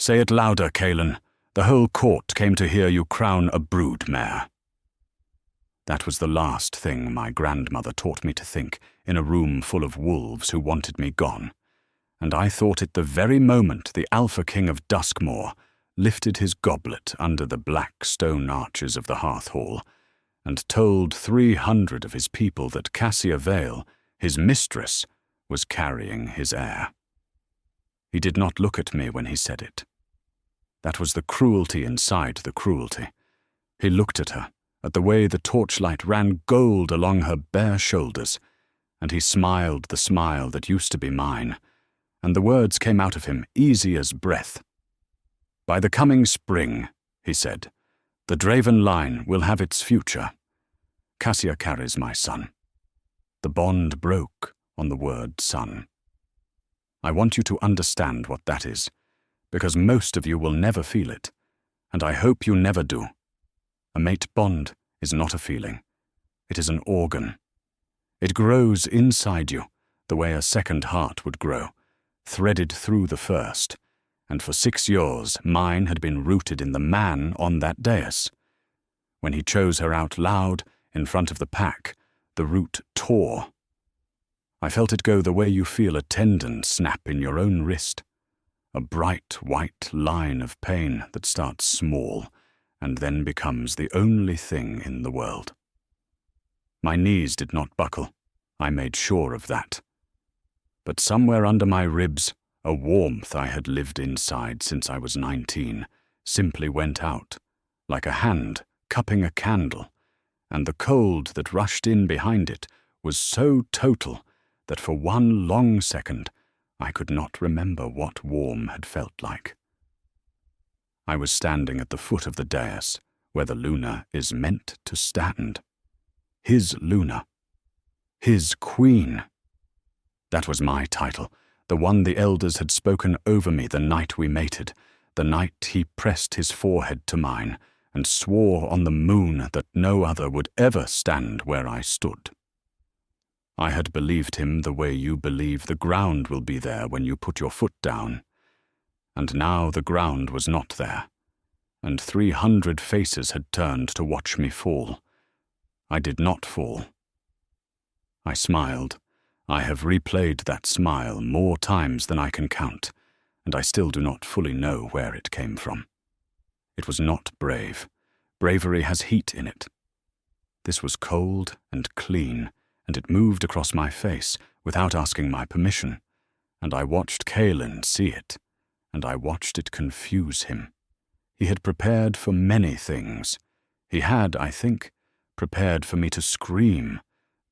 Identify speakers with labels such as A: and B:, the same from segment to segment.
A: Say it louder, Kaelin. The whole court came to hear you crown a brood mare." That was the last thing my grandmother taught me to think in a room full of wolves who wanted me gone, and I thought it the very moment the Alpha King of Duskmoor lifted his goblet under the black stone arches of the hearth hall and told 300 of his people that Cassia Vale, his mistress, was carrying his heir. He did not look at me when he said it. That was the cruelty inside the cruelty. He looked at her, at the way the torchlight ran gold along her bare shoulders, and he smiled the smile that used to be mine, and the words came out of him easy as breath. "By the coming spring," he said, "the Draven line will have its future. Cassia carries my son." The bond broke on the word son. I want you to understand what that is, because most of you will never feel it, and I hope you never do. A mate bond is not a feeling. It is an organ. It grows inside you, the way a second heart would grow, threaded through the first, and for 6 years mine had been rooted in the man on that dais. When he chose her out loud, in front of the pack, the root tore. I felt it go the way you feel a tendon snap in your own wrist, a bright white line of pain that starts small and then becomes the only thing in the world. My knees did not buckle, I made sure of that. But somewhere under my ribs, a warmth I had lived inside since I was 19 simply went out, like a hand cupping a candle, and the cold that rushed in behind it was so total that for one long second I could not remember what warm had felt like. I was standing at the foot of the dais, where the Luna is meant to stand. His Luna. His queen. That was my title, the one the elders had spoken over me the night we mated, the night he pressed his forehead to mine and swore on the moon that no other would ever stand where I stood. I had believed him the way you believe the ground will be there when you put your foot down. And now the ground was not there, and 300 faces had turned to watch me fall. I did not fall. I smiled. I have replayed that smile more times than I can count, and I still do not fully know where it came from. It was not brave. Bravery has heat in it. This was cold and clean, and it moved across my face without asking my permission, and I watched Kaelin see it, and I watched it confuse him. He had prepared for many things. He had, I think, prepared for me to scream,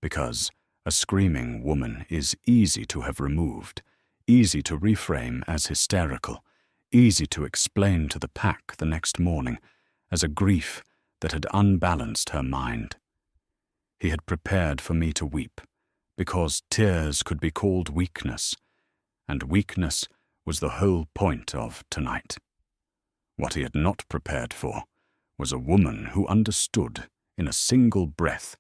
A: because a screaming woman is easy to have removed, easy to reframe as hysterical, easy to explain to the pack the next morning as a grief that had unbalanced her mind. He had prepared for me to weep, because tears could be called weakness, and weakness was the whole point of tonight. What he had not prepared for was a woman who understood in a single breath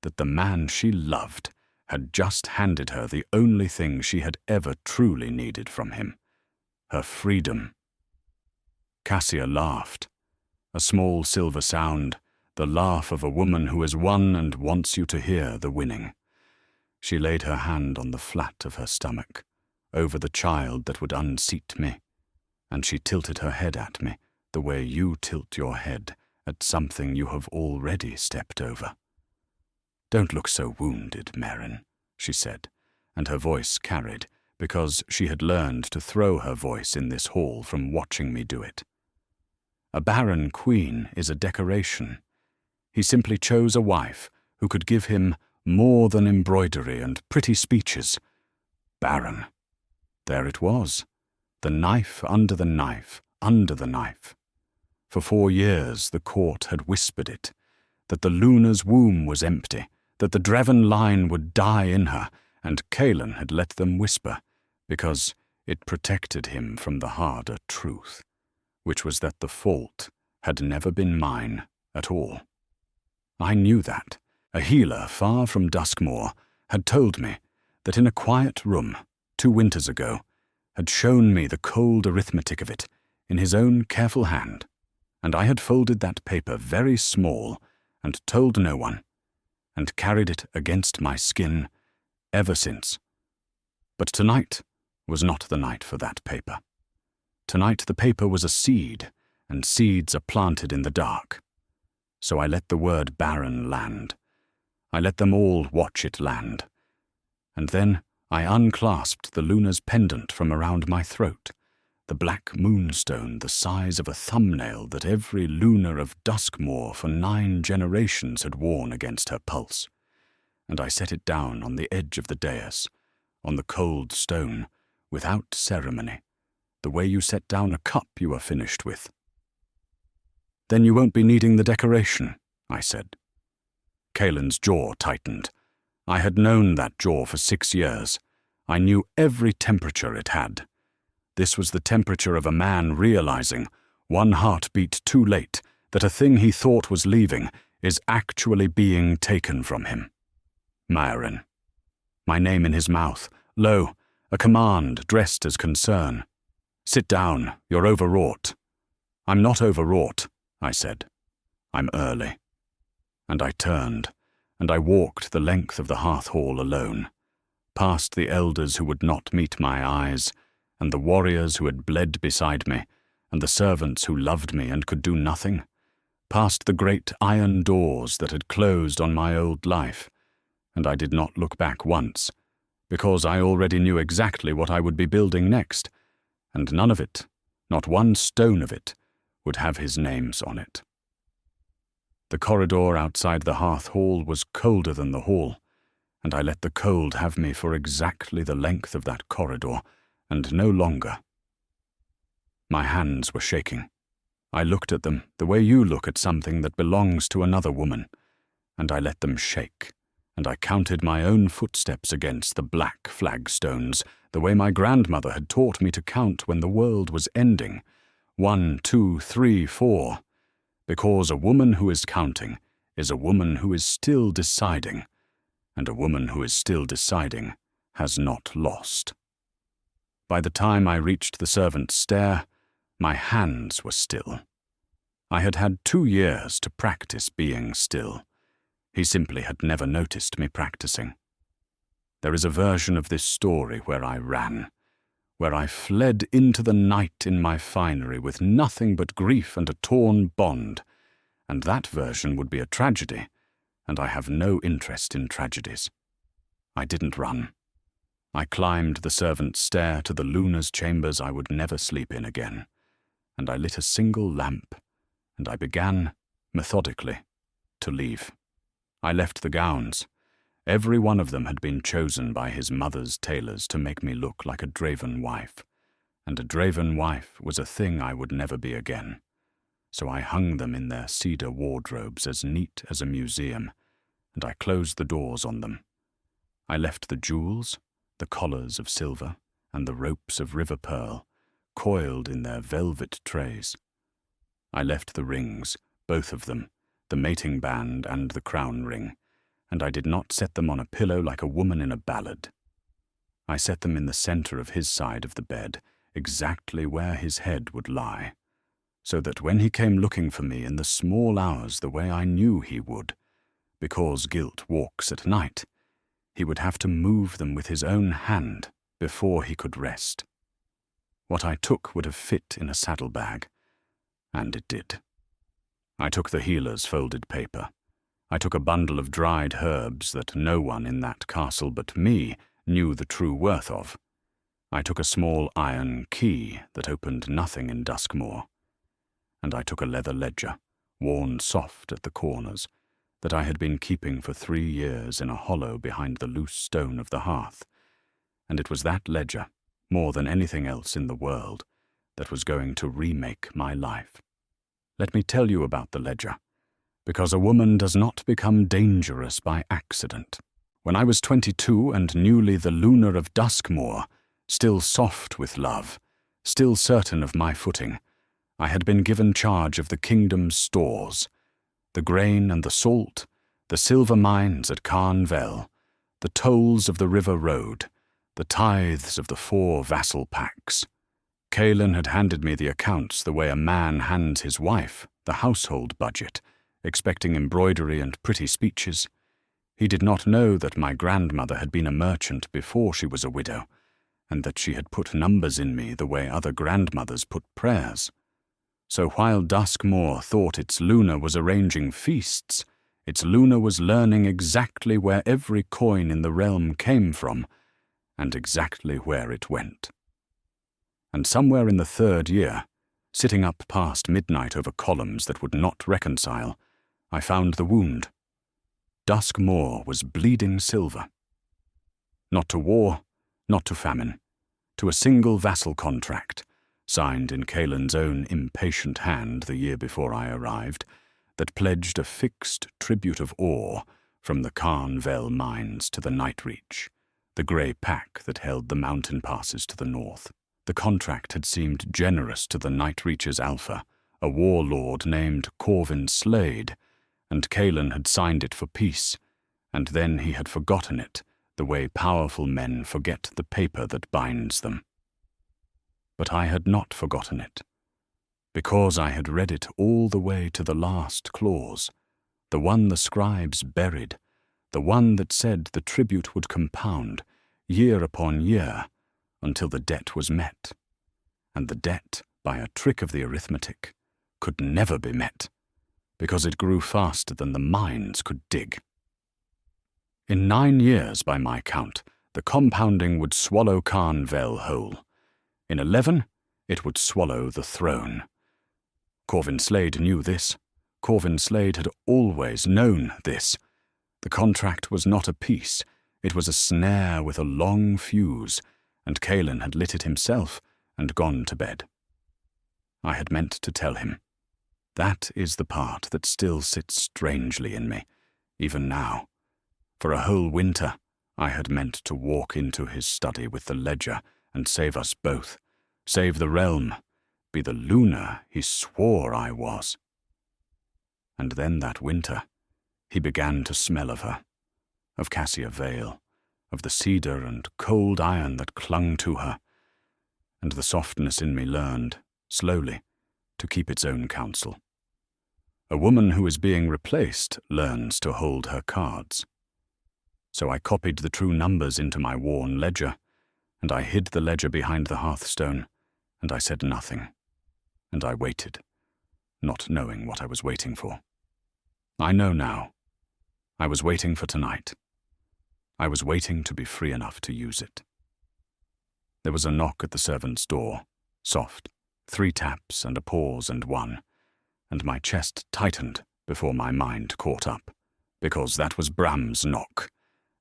A: that the man she loved had just handed her the only thing she had ever truly needed from him, her freedom. Cassia laughed, a small silver sound, the laugh of a woman who has won and wants you to hear the winning. She laid her hand on the flat of her stomach, over the child that would unseat me, and she tilted her head at me the way you tilt your head at something you have already stepped over. "Don't look so wounded, Merrin," she said, and her voice carried, because she had learned to throw her voice in this hall from watching me do it. A barren queen is a decoration. He simply chose a wife who could give him more than embroidery and pretty speeches. Barren. There it was. The knife under the knife, under the knife. For 4 years the court had whispered it, that the Luna's womb was empty, that the Draven line would die in her, and Kaelin had let them whisper, because it protected him from the harder truth, which was that the fault had never been mine at all. I knew that. A healer far from Duskmoor had told me that in a quiet room 2 winters ago had shown me the cold arithmetic of it in his own careful hand, and I had folded that paper very small and told no one, and carried it against my skin ever since. But tonight was not the night for that paper. Tonight the paper was a seed, and seeds are planted in the dark. So I let the word barren land. I let them all watch it land. And then I unclasped the luna's pendant from around my throat, the black moonstone the size of a thumbnail that every luna of Duskmoor for 9 generations had worn against her pulse, and I set it down on the edge of the dais, on the cold stone, without ceremony, the way you set down a cup you are finished with. "Then you won't be needing the decoration," I said. Kaelin's jaw tightened. I had known that jaw for 6 years. I knew every temperature it had. This was the temperature of a man realizing, 1 heartbeat too late, that a thing he thought was leaving is actually being taken from him. Myron. My name in his mouth. Lo, a command dressed as concern. "Sit down, you're overwrought." "I'm not overwrought," I said. "I'm early." And I turned, and I walked the length of the hearth hall alone, past the elders who would not meet my eyes, and the warriors who had bled beside me, and the servants who loved me and could do nothing, past the great iron doors that had closed on my old life, and I did not look back once, because I already knew exactly what I would be building next, and none of it, not one stone of it, would have his names on it. The corridor outside the hearth hall was colder than the hall, and I let the cold have me for exactly the length of that corridor, and no longer. My hands were shaking. I looked at them the way you look at something that belongs to another woman, and I let them shake, and I counted my own footsteps against the black flagstones, the way my grandmother had taught me to count when the world was ending. 1, 2, 3, 4. Because a woman who is counting is a woman who is still deciding, and a woman who is still deciding has not lost. By the time I reached the servant's stair, my hands were still. I had had 2 years to practice being still. He simply had never noticed me practicing. There is a version of this story where I ran, where I fled into the night in my finery with nothing but grief and a torn bond, and that version would be a tragedy, and I have no interest in tragedies. I didn't run. I climbed the servant's stair to the luna's chambers I would never sleep in again, and I lit a single lamp, and I began, methodically, to leave. I left the gowns. Every one of them had been chosen by his mother's tailors to make me look like a Draven wife, and a Draven wife was a thing I would never be again. So I hung them in their cedar wardrobes as neat as a museum, and I closed the doors on them. I left the jewels, the collars of silver, and the ropes of river pearl, coiled in their velvet trays. I left the rings, both of them, the mating band and the crown ring, and I did not set them on a pillow like a woman in a ballad. I set them in the center of his side of the bed, exactly where his head would lie, so that when he came looking for me in the small hours the way I knew he would, because guilt walks at night, he would have to move them with his own hand before he could rest. What I took would have fit in a saddlebag, and it did. I took the healer's folded paper. I took a bundle of dried herbs that no one in that castle but me knew the true worth of. I took a small iron key that opened nothing in Duskmoor. And I took a leather ledger, worn soft at the corners, that I had been keeping for 3 years in a hollow behind the loose stone of the hearth. And it was that ledger, more than anything else in the world, that was going to remake my life. Let me tell you about the ledger, because a woman does not become dangerous by accident. When I was 22 and newly the Luna of Duskmoor, still soft with love, still certain of my footing, I had been given charge of the kingdom's stores, the grain and the salt, the silver mines at Carnvel, the tolls of the river road, the tithes of the 4 vassal packs. Caelan had handed me the accounts the way a man hands his wife the household budget, expecting embroidery and pretty speeches. He did not know that my grandmother had been a merchant before she was a widow, and that she had put numbers in me the way other grandmothers put prayers. So while Duskmoor thought its Luna was arranging feasts, its Luna was learning exactly where every coin in the realm came from, and exactly where it went. And somewhere in the 3rd year, sitting up past midnight over columns that would not reconcile, I found the wound. Duskmoor was bleeding silver. Not to war, not to famine, to a single vassal contract, signed in Caelan's own impatient hand the year before I arrived, that pledged a fixed tribute of ore from the Carnvel mines to the Nightreach, the grey pack that held the mountain passes to the north. The contract had seemed generous to the Nightreach's Alpha, a warlord named Corvin Slade, and Caelan had signed it for peace, and then he had forgotten it, the way powerful men forget the paper that binds them. But I had not forgotten it, because I had read it all the way to the last clause, the one the scribes buried, the one that said the tribute would compound, year upon year, until the debt was met, and the debt, by a trick of the arithmetic, could never be met, because it grew faster than the mines could dig. In 9 years, by my count, the compounding would swallow Carnvel whole. In 11, it would swallow the throne. Corvin Slade knew this. Corvin Slade had always known this. The contract was not a peace, it was a snare with a long fuse, and Caelan had lit it himself and gone to bed. I had meant to tell him. That is the part that still sits strangely in me, even now. For a whole winter, I had meant to walk into his study with the ledger and save us both, save the realm, be the Luna he swore I was. And then that winter, he began to smell of her, of Cassia Vale, of the cedar and cold iron that clung to her, and the softness in me learned, slowly, to keep its own counsel. A woman who is being replaced learns to hold her cards. So I copied the true numbers into my worn ledger, and I hid the ledger behind the hearthstone, and I said nothing, and I waited, not knowing what I was waiting for. I know now. I was waiting for tonight. I was waiting to be free enough to use it. There was a knock at the servant's door, soft, 3 taps and a pause and 1, and my chest tightened before my mind caught up, because that was Bram's knock,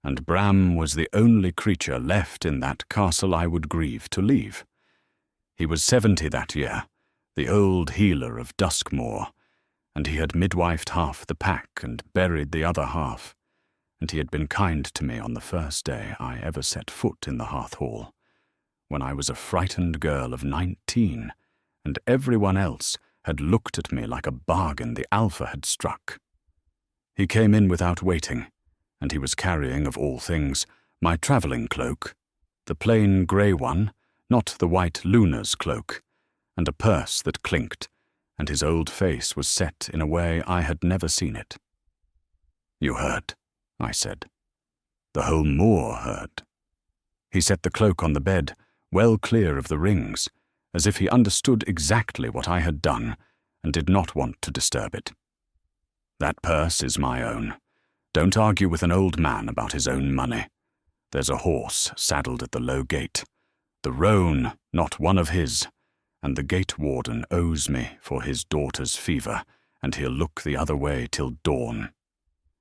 A: and Bram was the only creature left in that castle I would grieve to leave. He was 70 that year, the old healer of Duskmoor, and he had midwifed half the pack and buried the other half, and he had been kind to me on the first day I ever set foot in the hearth hall, when I was a frightened girl of 19, and everyone else had looked at me like a bargain the Alpha had struck. He came in without waiting, and he was carrying, of all things, my travelling cloak, the plain grey one, not the white Luna's cloak, and a purse that clinked, and his old face was set in a way I had never seen it. "You heard," I said. "The whole moor heard." He set the cloak on the bed, well clear of the rings, as if he understood exactly what I had done and did not want to disturb it. "That purse is my own. Don't argue with an old man about his own money. There's a horse saddled at the low gate, the roan, not one of his, and the gate warden owes me for his daughter's fever, and he'll look the other way till dawn."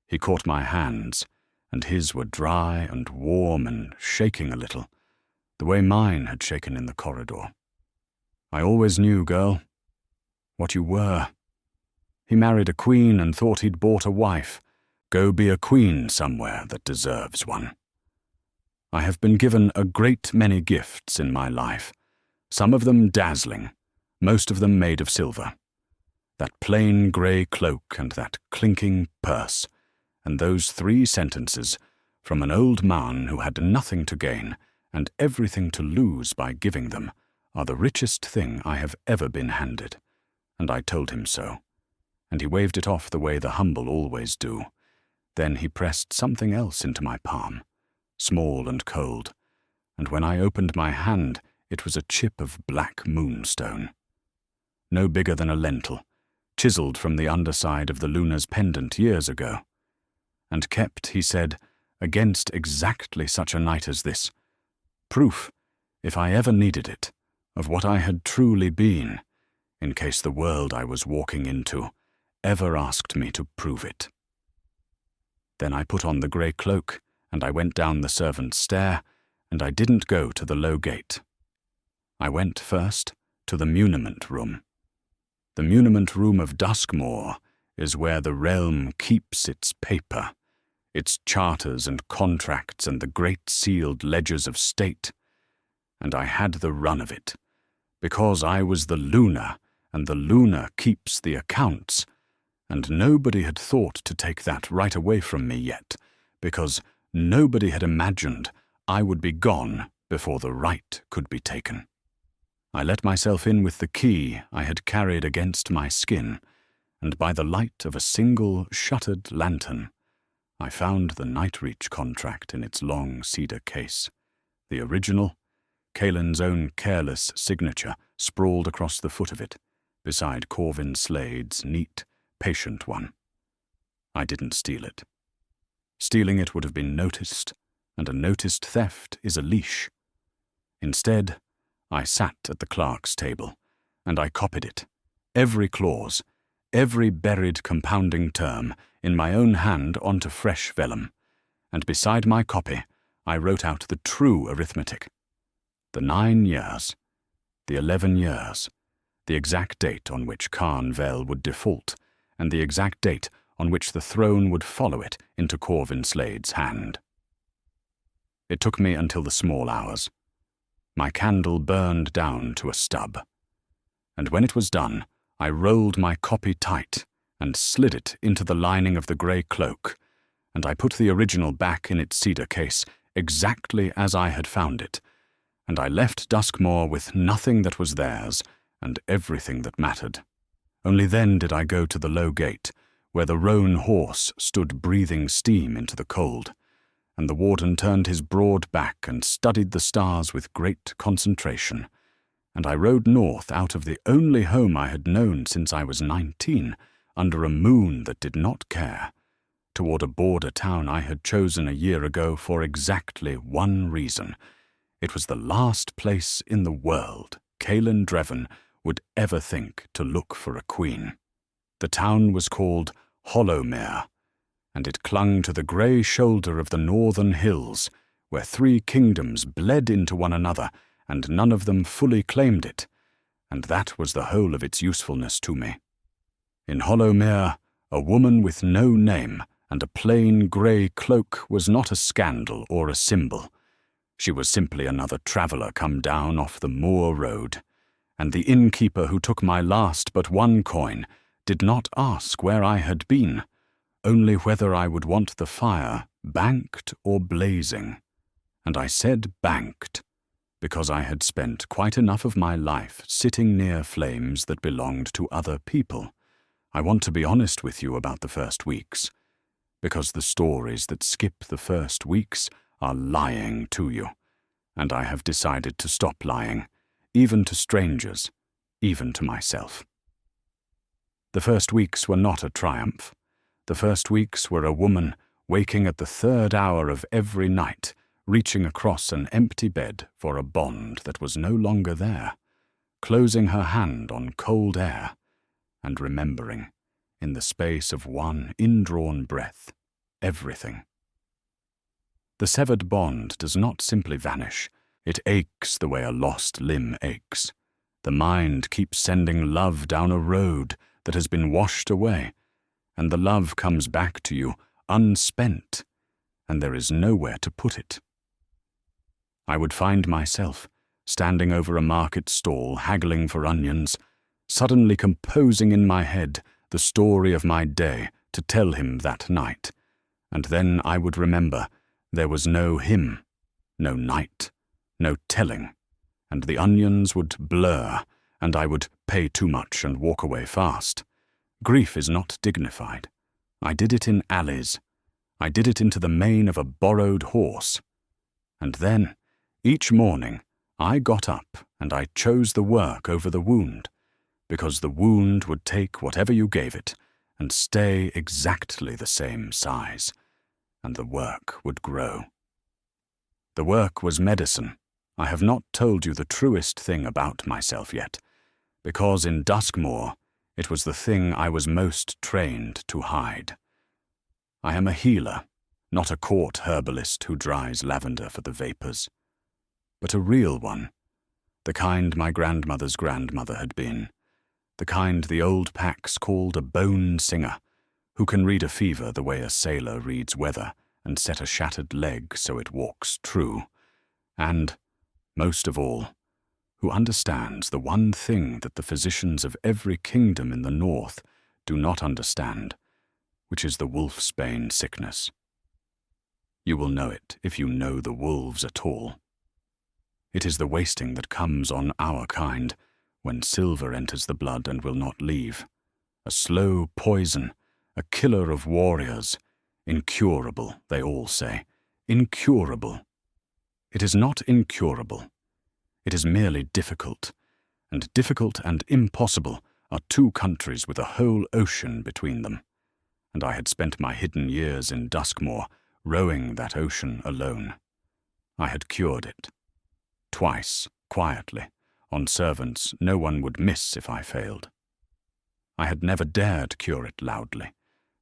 A: He caught my hands, and his were dry and warm and shaking a little, the way mine had shaken in the corridor. "I always knew, girl, what you were. He married a queen and thought he'd bought a wife. Go be a queen somewhere that deserves one. I have been given a great many gifts in my life, some of them dazzling, most of them made of silver. That plain grey cloak and that clinking purse, and those 3 sentences from an old man who had nothing to gain and everything to lose by giving them, are the richest thing I have ever been handed, and I told him so, and he waved it off the way the humble always do. Then he pressed something else into my palm, small and cold, and when I opened my hand, it was a chip of black moonstone. No bigger than a lentil, chiselled from the underside of the luna's pendant years ago, and kept, he said, against exactly such a night as this. Proof, if I ever needed it, of what I had truly been, in case the world I was walking into ever asked me to prove it. Then I put on the grey cloak, and I went down the servants' stair, and I didn't go to the low gate. I went first to the muniment room. The muniment room of Duskmoor is where the realm keeps its paper, its charters and contracts and the great sealed ledgers of state, and I had the run of it, because I was the Luna, and the Luna keeps the accounts, and nobody had thought to take that right away from me yet, because nobody had imagined I would be gone before the right could be taken. I let myself in with the key I had carried against my skin, and by the light of a single shuttered lantern, I found the Nightreach contract in its long cedar case, the original, Caelan's own careless signature sprawled across the foot of it, beside Corvin Slade's neat, patient one. I didn't steal it. Stealing it would have been noticed, and a noticed theft is a leash. Instead, I sat at the clerk's table, and I copied it, every clause, every buried compounding term, in my own hand onto fresh vellum, and beside my copy I wrote out the true arithmetic. The 9 years, the 11 years, the exact date on which Carn Vel would default, and the exact date on which the throne would follow it into Corvin Slade's hand. It took me until the small hours. My candle burned down to a stub, and when it was done, I rolled my copy tight and slid it into the lining of the grey cloak, and I put the original back in its cedar case exactly as I had found it, and I left Duskmoor with nothing that was theirs and everything that mattered. Only then did I go to the low gate, where the roan horse stood breathing steam into the cold, and the warden turned his broad back and studied the stars with great concentration, and I rode north out of the only home I had known since I was 19, under a moon that did not care, toward a border town I had chosen a year ago for exactly one reason. It was the last place in the world Caelan Dreven would ever think to look for a queen. The town was called Hollowmere, and it clung to the grey shoulder of the northern hills, where 3 kingdoms bled into one another, and none of them fully claimed it, and that was the whole of its usefulness to me. In Hollowmere, a woman with no name and a plain grey cloak was not a scandal or a symbol. She was simply another traveller come down off the moor road, and the innkeeper who took my last but 1 coin did not ask where I had been, only whether I would want the fire banked or blazing. And I said banked, because I had spent quite enough of my life sitting near flames that belonged to other people. I want to be honest with you about the first weeks, because the stories that skip the first weeks are lying to you, and I have decided to stop lying, even to strangers, even to myself. The first weeks were not a triumph. The first weeks were a woman waking at the 3rd hour of every night, reaching across an empty bed for a bond that was no longer there, closing her hand on cold air, and remembering, in the space of one indrawn breath, everything. The severed bond does not simply vanish. It aches the way a lost limb aches. The mind keeps sending love down a road that has been washed away, and the love comes back to you unspent, and there is nowhere to put it. I would find myself, standing over a market stall haggling for onions, suddenly composing in my head the story of my day to tell him that night, and then I would remember there was no him, no night, no telling, and the onions would blur, and I would pay too much and walk away fast. Grief is not dignified. I did it in alleys. I did it into the mane of a borrowed horse. And then, each morning, I got up and I chose the work over the wound, because the wound would take whatever you gave it and stay exactly the same size, and the work would grow. The work was medicine. I have not told you the truest thing about myself yet, because in Duskmoor it was the thing I was most trained to hide. I am a healer, not a court herbalist who dries lavender for the vapors, but a real one, the kind my grandmother's grandmother had been, the kind the old packs called a bone singer, who can read a fever the way a sailor reads weather and set a shattered leg so it walks true, and, most of all, who understands the one thing that the physicians of every kingdom in the north do not understand, which is the wolfsbane sickness. You will know it if you know the wolves at all. It is the wasting that comes on our kind when silver enters the blood and will not leave. A slow poison, a killer of warriors. Incurable, they all say. Incurable. It is not incurable. It is merely difficult, and difficult and impossible are two countries with a whole ocean between them. And I had spent my hidden years in Duskmoor rowing that ocean alone. I had cured it. Twice, quietly, on servants no one would miss if I failed. I had never dared cure it loudly,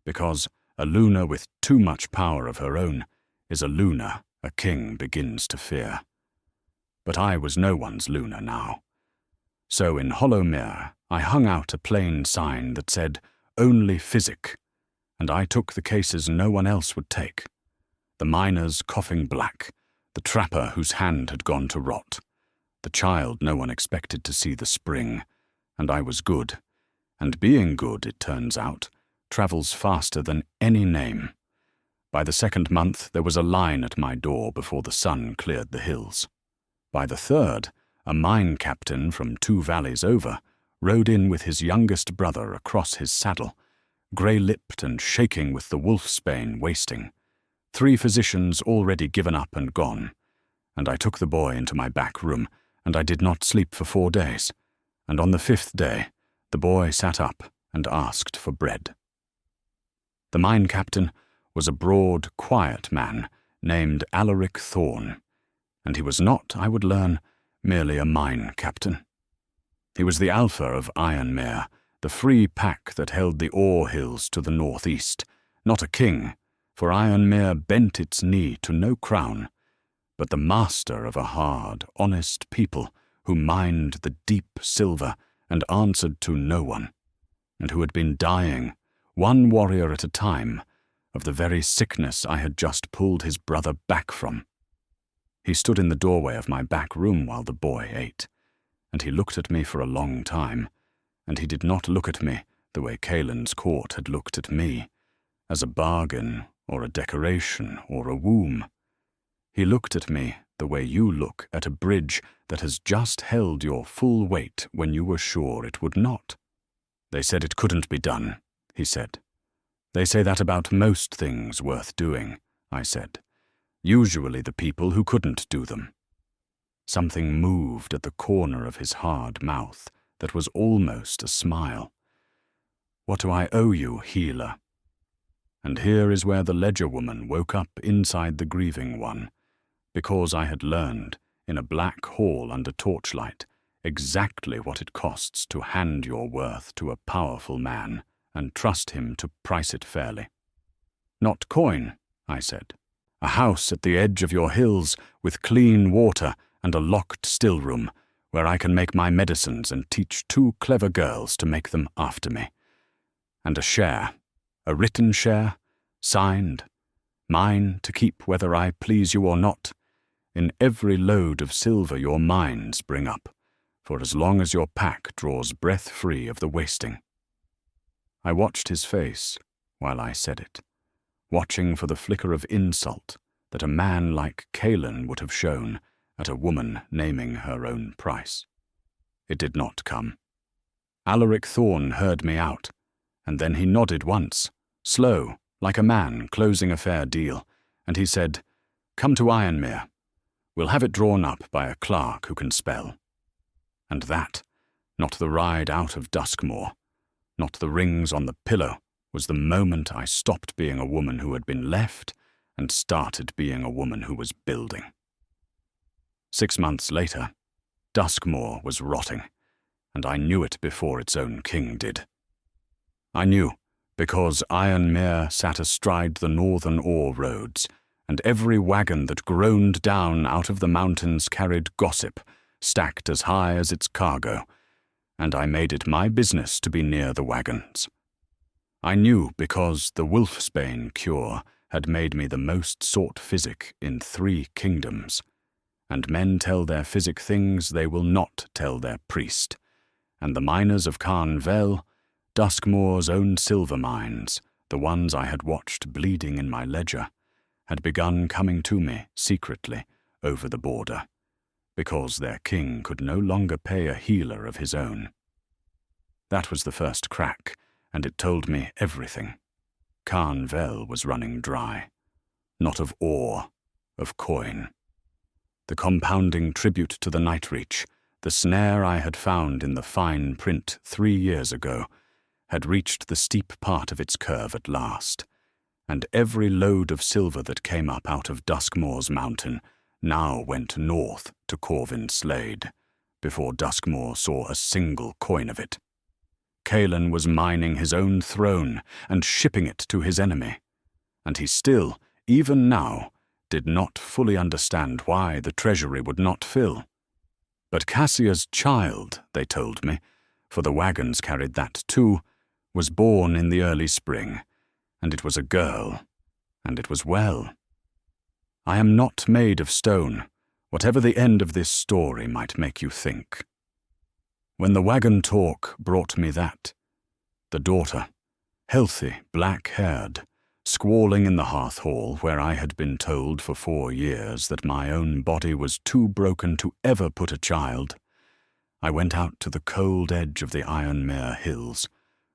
A: because a Luna with too much power of her own is a Luna a king begins to fear. But I was no one's Luna now. So in Hollowmere I hung out a plain sign that said, "Only physic," and I took the cases no one else would take. The miners coughing black, the trapper whose hand had gone to rot, the child no one expected to see the spring, and I was good. And being good, it turns out, travels faster than any name. By the second month there was a line at my door before the sun cleared the hills. By the third, a mine captain from 2 valleys over rode in with his youngest brother across his saddle, grey-lipped and shaking with the wolfsbane wasting. 3 physicians already given up and gone, and I took the boy into my back room, and I did not sleep for 4 days, and on the 5th day the boy sat up and asked for bread. The mine captain was a broad, quiet man named Alaric Thorne, and he was not, I would learn, merely a mine captain. He was the alpha of Ironmere, the free pack that held the ore hills to the northeast, not a king, for Ironmere bent its knee to no crown, but the master of a hard, honest people who mined the deep silver and answered to no one, and who had been dying, one warrior at a time, of the very sickness I had just pulled his brother back from. He stood in the doorway of my back room while the boy ate, and he looked at me for a long time, and he did not look at me the way Caelan's court had looked at me, as a bargain or a decoration or a womb. He looked at me the way you look at a bridge that has just held your full weight when you were sure it would not. "They said it couldn't be done," he said. "They say that about most things worth doing," I said. "Usually the people who couldn't do them." Something moved at the corner of his hard mouth that was almost a smile. "What do I owe you, healer?" And here is where the ledger woman woke up inside the grieving one, because I had learned, in a black hall under torchlight, exactly what it costs to hand your worth to a powerful man and trust him to price it fairly. "Not coin," I said. "A house at the edge of your hills with clean water and a locked still room where I can make my medicines and teach 2 clever girls to make them after me. And a share, a written share, signed, mine to keep whether I please you or not, in every load of silver your mines bring up, for as long as your pack draws breath free of the wasting." I watched his face while I said it, watching for the flicker of insult that a man like Caelan would have shown at a woman naming her own price. It did not come. Alaric Thorne heard me out, and then he nodded once, slow, like a man closing a fair deal, and he said, "Come to Ironmere. We'll have it drawn up by a clerk who can spell." And that, not the ride out of Duskmoor, not the rings on the pillow, was the moment I stopped being a woman who had been left and started being a woman who was building. 6 months later, Duskmoor was rotting, and I knew it before its own king did. I knew because Ironmere sat astride the northern ore roads, and every wagon that groaned down out of the mountains carried gossip, stacked as high as its cargo, and I made it my business to be near the wagons. I knew because the wolfsbane cure had made me the most sought physic in 3 kingdoms, and men tell their physic things they will not tell their priest, and the miners of Carnvel, Duskmoor's own silver mines, the ones I had watched bleeding in my ledger, had begun coming to me secretly over the border, because their king could no longer pay a healer of his own. That was the first crack, and it told me everything. Carnvel was running dry, not of ore, of coin. The compounding tribute to the Nightreach, the snare I had found in the fine print 3 years ago, had reached the steep part of its curve at last, and every load of silver that came up out of Duskmoor's mountain now went north to Corvin Slade, before Duskmoor saw a single coin of it. Caelan was mining his own throne and shipping it to his enemy, and he still, even now, did not fully understand why the treasury would not fill. But Cassia's child, they told me, for the wagons carried that too, was born in the early spring, and it was a girl, and it was well. I am not made of stone, whatever the end of this story might make you think. When the wagon talk brought me that, the daughter, healthy, black-haired, squalling in the hearth hall where I had been told for 4 years that my own body was too broken to ever put a child, I went out to the cold edge of the Ironmere hills,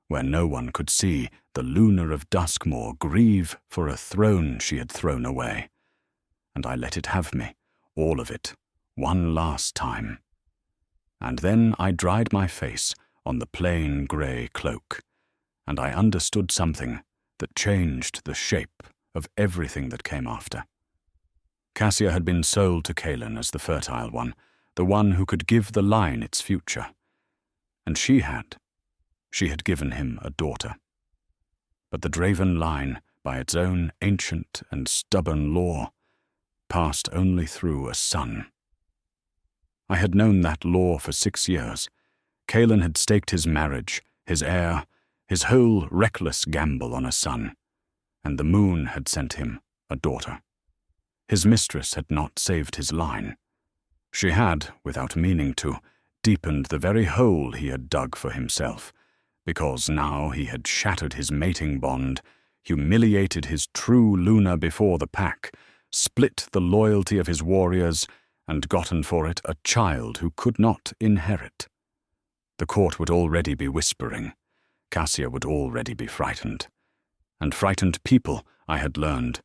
A: where no one could see the Luna of Duskmoor grieve for a throne she had thrown away, and I let it have me, all of it, one last time. And then I dried my face on the plain grey cloak, and I understood something that changed the shape of everything that came after. Cassia had been sold to Caelan as the fertile one, the one who could give the line its future. And she had given him a daughter. But the Draven line, by its own ancient and stubborn law, passed only through a son. I had known that law for 6 years. Caelan had staked his marriage, his heir, his whole reckless gamble on a son, and the moon had sent him a daughter. His mistress had not saved his line. She had, without meaning to, deepened the very hole he had dug for himself, because now he had shattered his mating bond, humiliated his true Luna before the pack, split the loyalty of his warriors, and gotten for it a child who could not inherit. The court would already be whispering. Cassia would already be frightened. And frightened people, I had learned,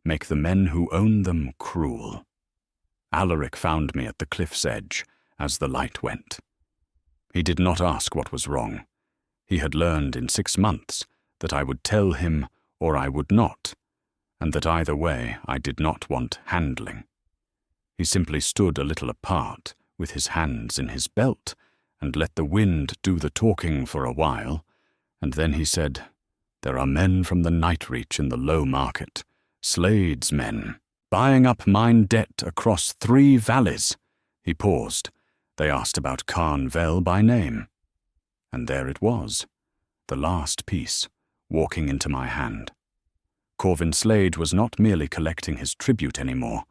A: make the men who own them cruel. Alaric found me at the cliff's edge as the light went. He did not ask what was wrong. He had learned in 6 months that I would tell him or I would not, and that either way I did not want handling. He simply stood a little apart, with his hands in his belt, and let the wind do the talking for a while, and then he said, "There are men from the Nightreach in the low market, Slade's men, buying up mine debt across 3 valleys." He paused. They asked about Carnvel by name. And there it was, the last piece, walking into my hand. Corvin Slade was not merely collecting his tribute anymore.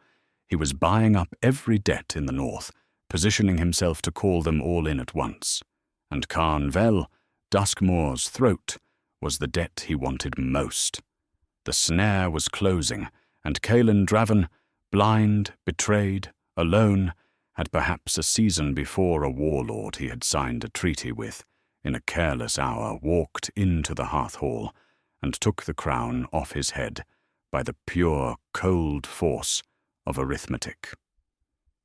A: He was buying up every debt in the north, positioning himself to call them all in at once. And Carnvel, Duskmoor's throat, was the debt he wanted most. The snare was closing, and Caelan Draven, blind, betrayed, alone, had perhaps a season before a warlord he had signed a treaty with, in a careless hour walked into the hearth-hall and took the crown off his head by the pure, cold force of arithmetic.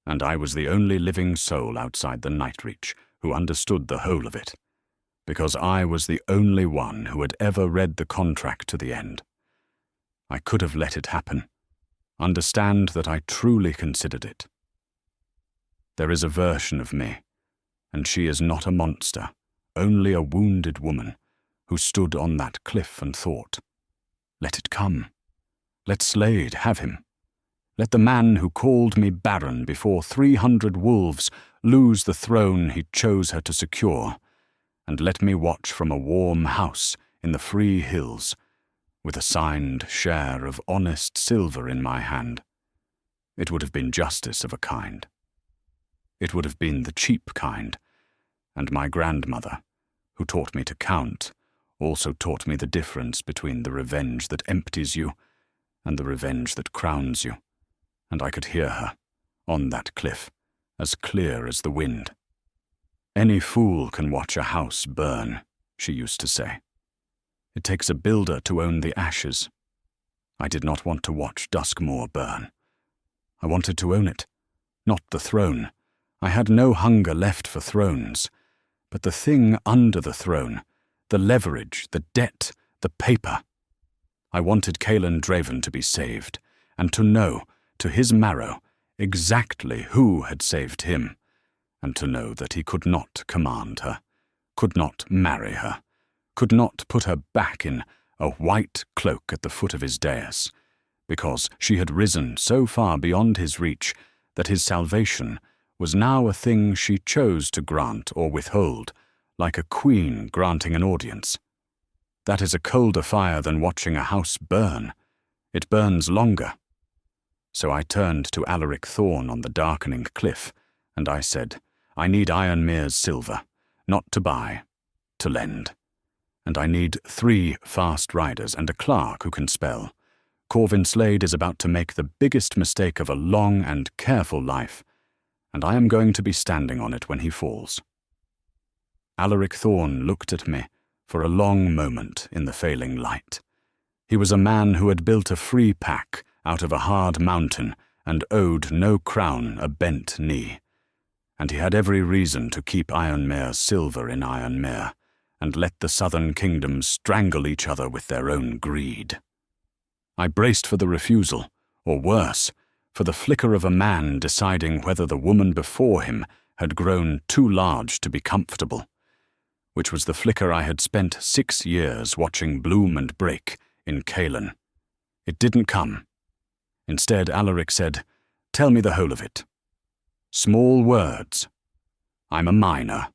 A: And I was the only living soul outside the Night-Reach who understood the whole of it, because I was the only one who had ever read the contract to the end. I could have let it happen. Understand that I truly considered it. There is a version of me, and she is not a monster, only a wounded woman who stood on that cliff and thought, let it come. Let Slade have him. Let the man who called me Baron before 300 wolves lose the throne he chose her to secure, and let me watch from a warm house in the free hills, with a signed share of honest silver in my hand. It would have been justice of a kind. It would have been the cheap kind, and my grandmother, who taught me to count, also taught me the difference between the revenge that empties you and the revenge that crowns you, and I could hear her, on that cliff, as clear as the wind. Any fool can watch a house burn, she used to say. It takes a builder to own the ashes. I did not want to watch Duskmoor burn. I wanted to own it, not the throne. I had no hunger left for thrones, but the thing under the throne, the leverage, the debt, the paper. I wanted Caelan Draven to be saved, and to know, to his marrow, exactly who had saved him, and to know that he could not command her, could not marry her, could not put her back in a white cloak at the foot of his dais, because she had risen so far beyond his reach that his salvation was now a thing she chose to grant or withhold, like a queen granting an audience. That is a colder fire than watching a house burn. It burns longer. So I turned to Alaric Thorn on the darkening cliff, and I said, I need Ironmere's silver, not to buy, to lend. And I need 3 fast riders and a clerk who can spell. Corvin Slade is about to make the biggest mistake of a long and careful life, and I am going to be standing on it when he falls. Alaric Thorn looked at me for a long moment in the failing light. He was a man who had built a free pack out of a hard mountain and owed no crown a bent knee. And he had every reason to keep Ironmere's silver in Ironmere, and let the southern kingdoms strangle each other with their own greed. I braced for the refusal, or worse, for the flicker of a man deciding whether the woman before him had grown too large to be comfortable, which was the flicker I had spent 6 years watching bloom and break in Caelan. It didn't come. Instead, Alaric said, tell me the whole of it. Small words. I'm a miner,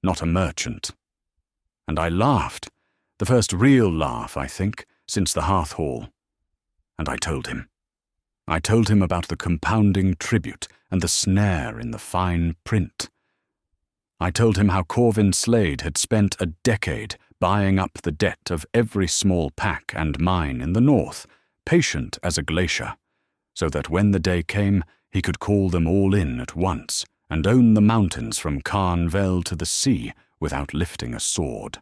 A: not a merchant. And I laughed, the first real laugh, I think, since the hearth-hall. And I told him. I told him about the compounding tribute and the snare in the fine print. I told him how Corvin Slade had spent a decade buying up the debt of every small pack and mine in the north, patient as a glacier, so that when the day came, he could call them all in at once and own the mountains from Carnvel to the sea without lifting a sword.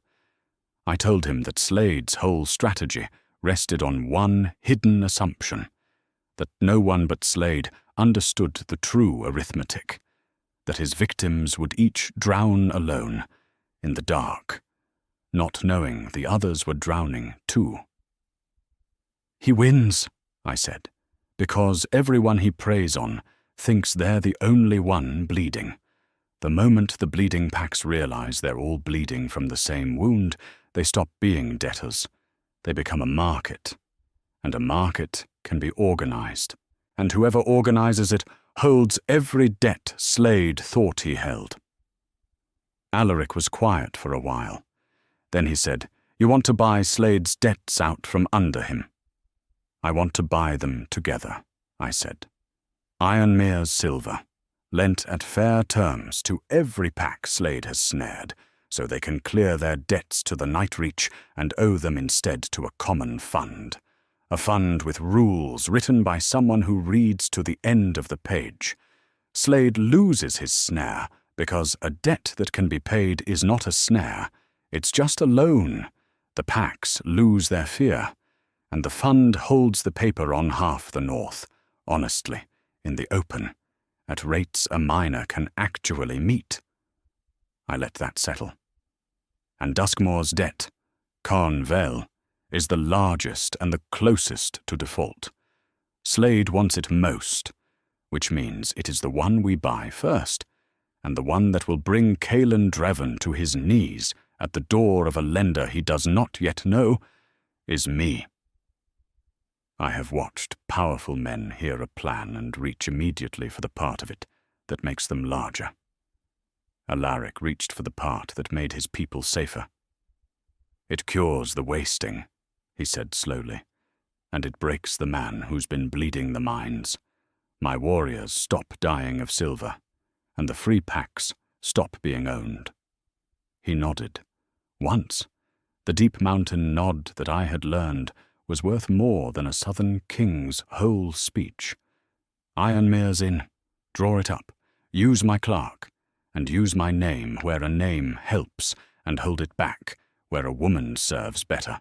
A: I told him that Slade's whole strategy rested on one hidden assumption, that no one but Slade understood the true arithmetic, that his victims would each drown alone, in the dark, not knowing the others were drowning too. He wins, I said, because everyone he preys on thinks they're the only one bleeding. The moment the bleeding packs realize they're all bleeding from the same wound, they stop being debtors. They become a market, and a market can be organized, and whoever organizes it holds every debt Slade thought he held. Alaric was quiet for a while. Then he said, you want to buy Slade's debts out from under him. I want to buy them together, I said. Ironmere's silver, lent at fair terms to every pack Slade has snared, so they can clear their debts to the Night-Reach and owe them instead to a common fund. A fund with rules written by someone who reads to the end of the page, Slade loses his snare, because a debt that can be paid is not a snare. It's just a loan. The packs lose their fear, and the fund holds the paper on half the north, honestly, in the open, at rates a miner can actually meet. I let that settle. And Duskmoor's debt, Carn Vel, is the largest and the closest to default. Slade wants it most, which means it is the one we buy first, and the one that will bring Caelan Dreven to his knees at the door of a lender he does not yet know, is me. I have watched powerful men hear a plan and reach immediately for the part of it that makes them larger. Alaric reached for the part that made his people safer. "It cures the wasting," he said slowly, "and it breaks the man who's been bleeding the mines. My warriors stop dying of silver, and the free packs stop being owned." He nodded. Once, the deep mountain nod that I had learned was worth more than a southern king's whole speech. "Ironmere's in. Draw it up. Use my clerk, and use my name where a name helps, and hold it back where a woman serves better.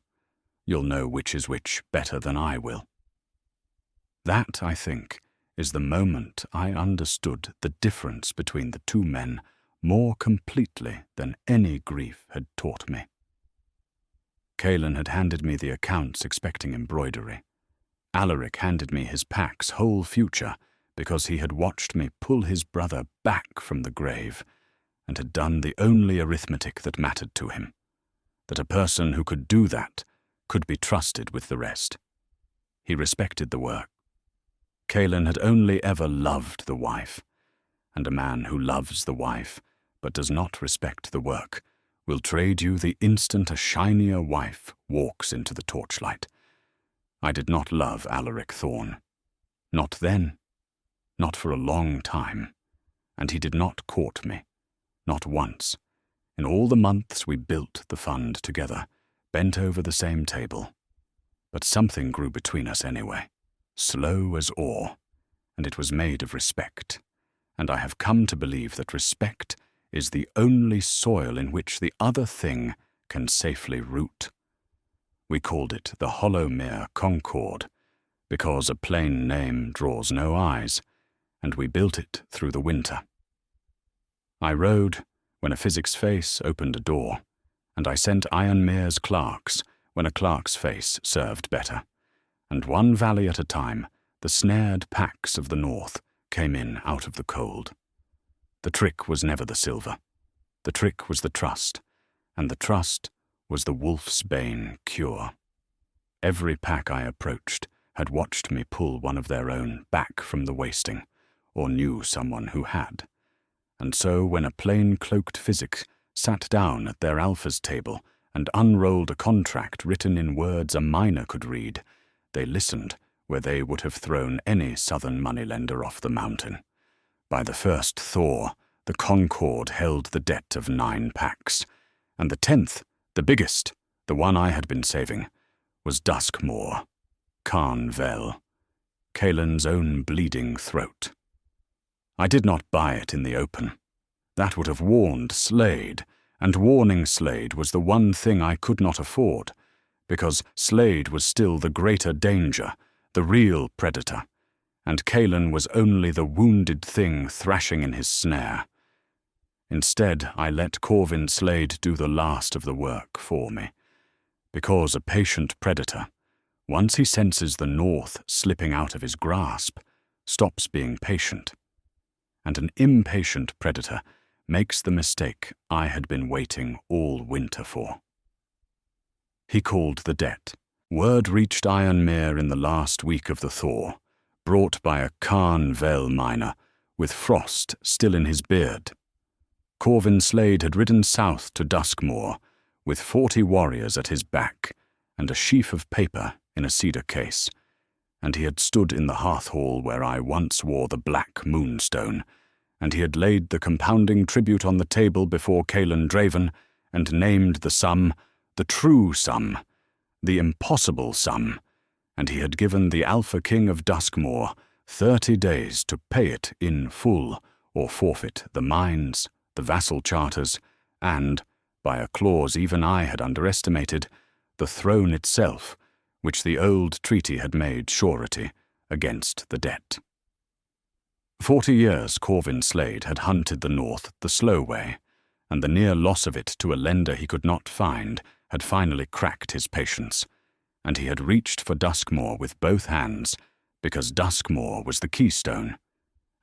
A: You'll know which is which better than I will." That, I think, is the moment I understood the difference between the two men more completely than any grief had taught me. Caelan had handed me the accounts expecting embroidery. Alaric handed me his pack's whole future because he had watched me pull his brother back from the grave and had done the only arithmetic that mattered to him, that a person who could do that could be trusted with the rest. He respected the work. Caelan had only ever loved the wife, and a man who loves the wife but does not respect the work will trade you the instant a shinier wife walks into the torchlight. I did not love Alaric Thorne. Not then, not for a long time, and he did not court me, not once, in all the months we built the fund together, bent over the same table. But something grew between us anyway, slow as ore, and it was made of respect, and I have come to believe that respect is the only soil in which the other thing can safely root. We called it the Hollowmere Concord, because a plain name draws no eyes, and we built it through the winter. I rode when a physic's face opened a door, and I sent Ironmere's clerks when a clerk's face served better, and one valley at a time the snared packs of the north came in out of the cold. The trick was never the silver. The trick was the trust, and the trust was the wolf's bane cure. Every pack I approached had watched me pull one of their own back from the wasting, or knew someone who had. And so when a plain-cloaked physic sat down at their alpha's table and unrolled a contract written in words a miner could read, they listened where they would have thrown any southern moneylender off the mountain. By the first thaw, the Concord held the debt of 9 packs, and the 10th, the biggest, the one I had been saving, was Duskmoor, Carn Vel, Caelan's own bleeding throat. I did not buy it in the open. That would have warned Slade, and warning Slade was the one thing I could not afford, because Slade was still the greater danger, the real predator, and Caelan was only the wounded thing thrashing in his snare. Instead, I let Corvin Slade do the last of the work for me, because a patient predator, once he senses the north slipping out of his grasp, stops being patient, and an impatient predator makes the mistake I had been waiting all winter for. He called the debt. Word reached Ironmere in the last week of the thaw, brought by a Carn Vel miner, with frost still in his beard. Corvin Slade had ridden south to Duskmoor, with 40 warriors at his back, and a sheaf of paper in a cedar case, and he had stood in the hearth hall where I once wore the black moonstone, and he had laid the compounding tribute on the table before Caelan Dreven, and named the sum, the true sum, the impossible sum, and he had given the Alpha King of Duskmoor 30 days to pay it in full or forfeit the mines, the vassal charters, and, by a clause even I had underestimated, the throne itself, which the old treaty had made surety against the debt. 40 years Corvin Slade had hunted the north the slow way, and the near loss of it to a lender he could not find had finally cracked his patience, and he had reached for Duskmoor with both hands, because Duskmoor was the keystone,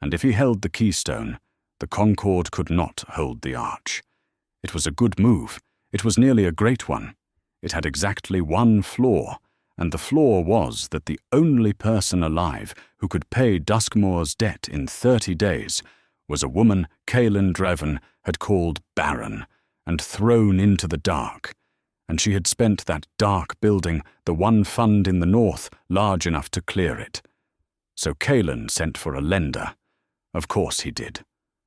A: and if he held the keystone, the Concord could not hold the arch. It was a good move. It was nearly a great one. It had exactly one flaw, and the flaw was that the only person alive who could pay Duskmoor's debt in 30 days was a woman Caelan Dreven had called Baron and thrown into the dark, and she had spent that dark building the one fund in the north large enough to clear it. So Caelan sent for a lender. Of course he did.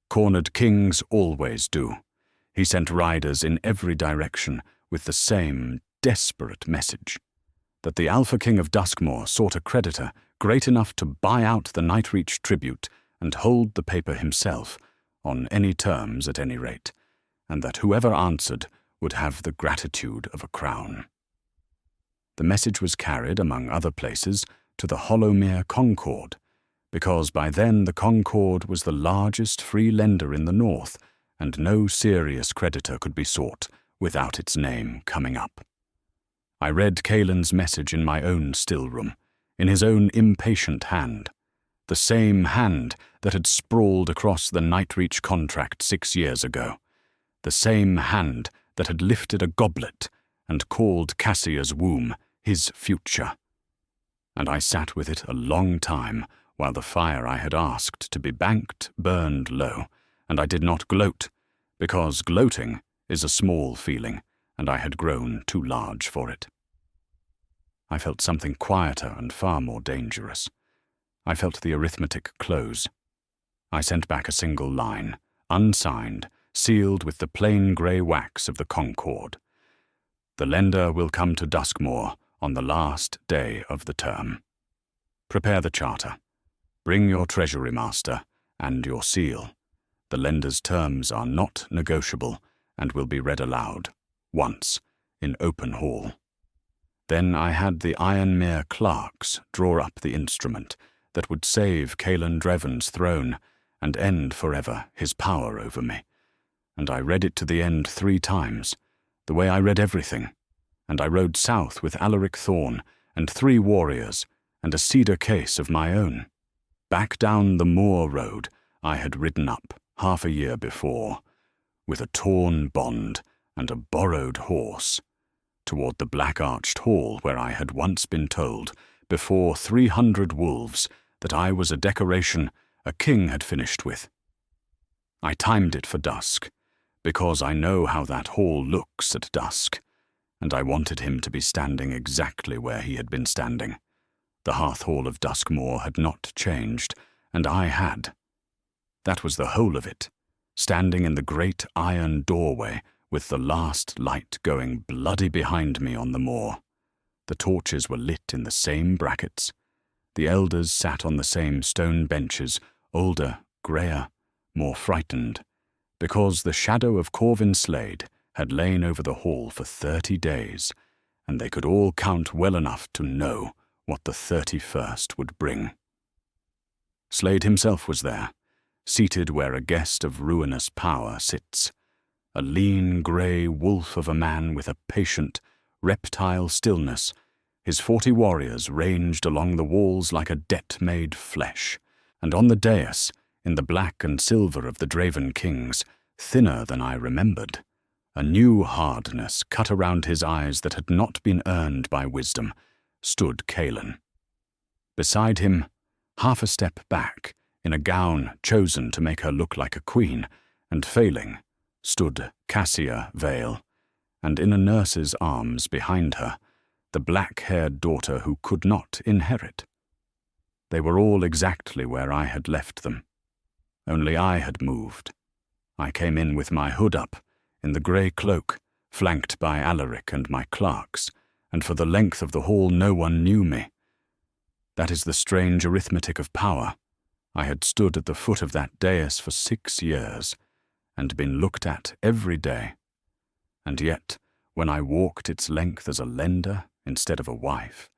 A: Cornered kings always do. He sent riders in every direction with the same desperate message, that the Alpha King of Duskmoor sought a creditor great enough to buy out the Nightreach tribute and hold the paper himself, on any terms at any rate, and that whoever answered would have the gratitude of a crown. The message was carried, among other places, to the Hollowmere Concord, because by then the Concord was the largest free lender in the north, and no serious creditor could be sought without its name coming up. I read Caelan's message in my own still room, in his own impatient hand, the same hand that had sprawled across the Nightreach contract 6 years ago, the same hand that had lifted a goblet and called Cassia's womb his future. And I sat with it a long time while the fire I had asked to be banked burned low, and I did not gloat, because gloating is a small feeling, and I had grown too large for it. I felt something quieter and far more dangerous. I felt the arithmetic close. I sent back a single line, unsigned, sealed with the plain grey wax of the Concord. The lender will come to Duskmoor on the last day of the term. Prepare the charter. Bring your treasury master and your seal. The lender's terms are not negotiable and will be read aloud, once, in open hall. Then I had the Ironmere clerks draw up the instrument that would save Caelan Dreven's throne and end forever his power over me, and I read it to the end 3 times, the way I read everything, and I rode south with Alaric Thorn and 3 warriors and a cedar case of my own, back down the moor road I had ridden up half a year before, with a torn bond and a borrowed horse, toward the black-arched hall where I had once been told, before 300 wolves, that I was a decoration a king had finished with. I timed it for dusk, because I know how that hall looks at dusk, and I wanted him to be standing exactly where he had been standing. The hearth hall of Duskmoor had not changed, and I had. That was the whole of it, standing in the great iron doorway with the last light going bloody behind me on the moor. The torches were lit in the same brackets. The elders sat on the same stone benches, older, greyer, more frightened, because the shadow of Corvin Slade had lain over the hall for 30 days, and they could all count well enough to know what the 31st would bring. Slade himself was there, seated where a guest of ruinous power sits, a lean grey wolf of a man with a patient, reptile stillness. His 40 warriors ranged along the walls like a debt-made flesh, and on the dais, in the black and silver of the Draven kings, thinner than I remembered, a new hardness cut around his eyes that had not been earned by wisdom, stood Caelan. Beside him, half a step back, in a gown chosen to make her look like a queen, and failing, stood Cassia Vale, and in a nurse's arms behind her, the black-haired daughter who could not inherit. They were all exactly where I had left them. Only I had moved. I came in with my hood up, in the grey cloak, flanked by Alaric and my clerks, and for the length of the hall no one knew me. That is the strange arithmetic of power. I had stood at the foot of that dais for 6 years, and been looked at every day. And yet, when I walked its length as a lender instead of a wife,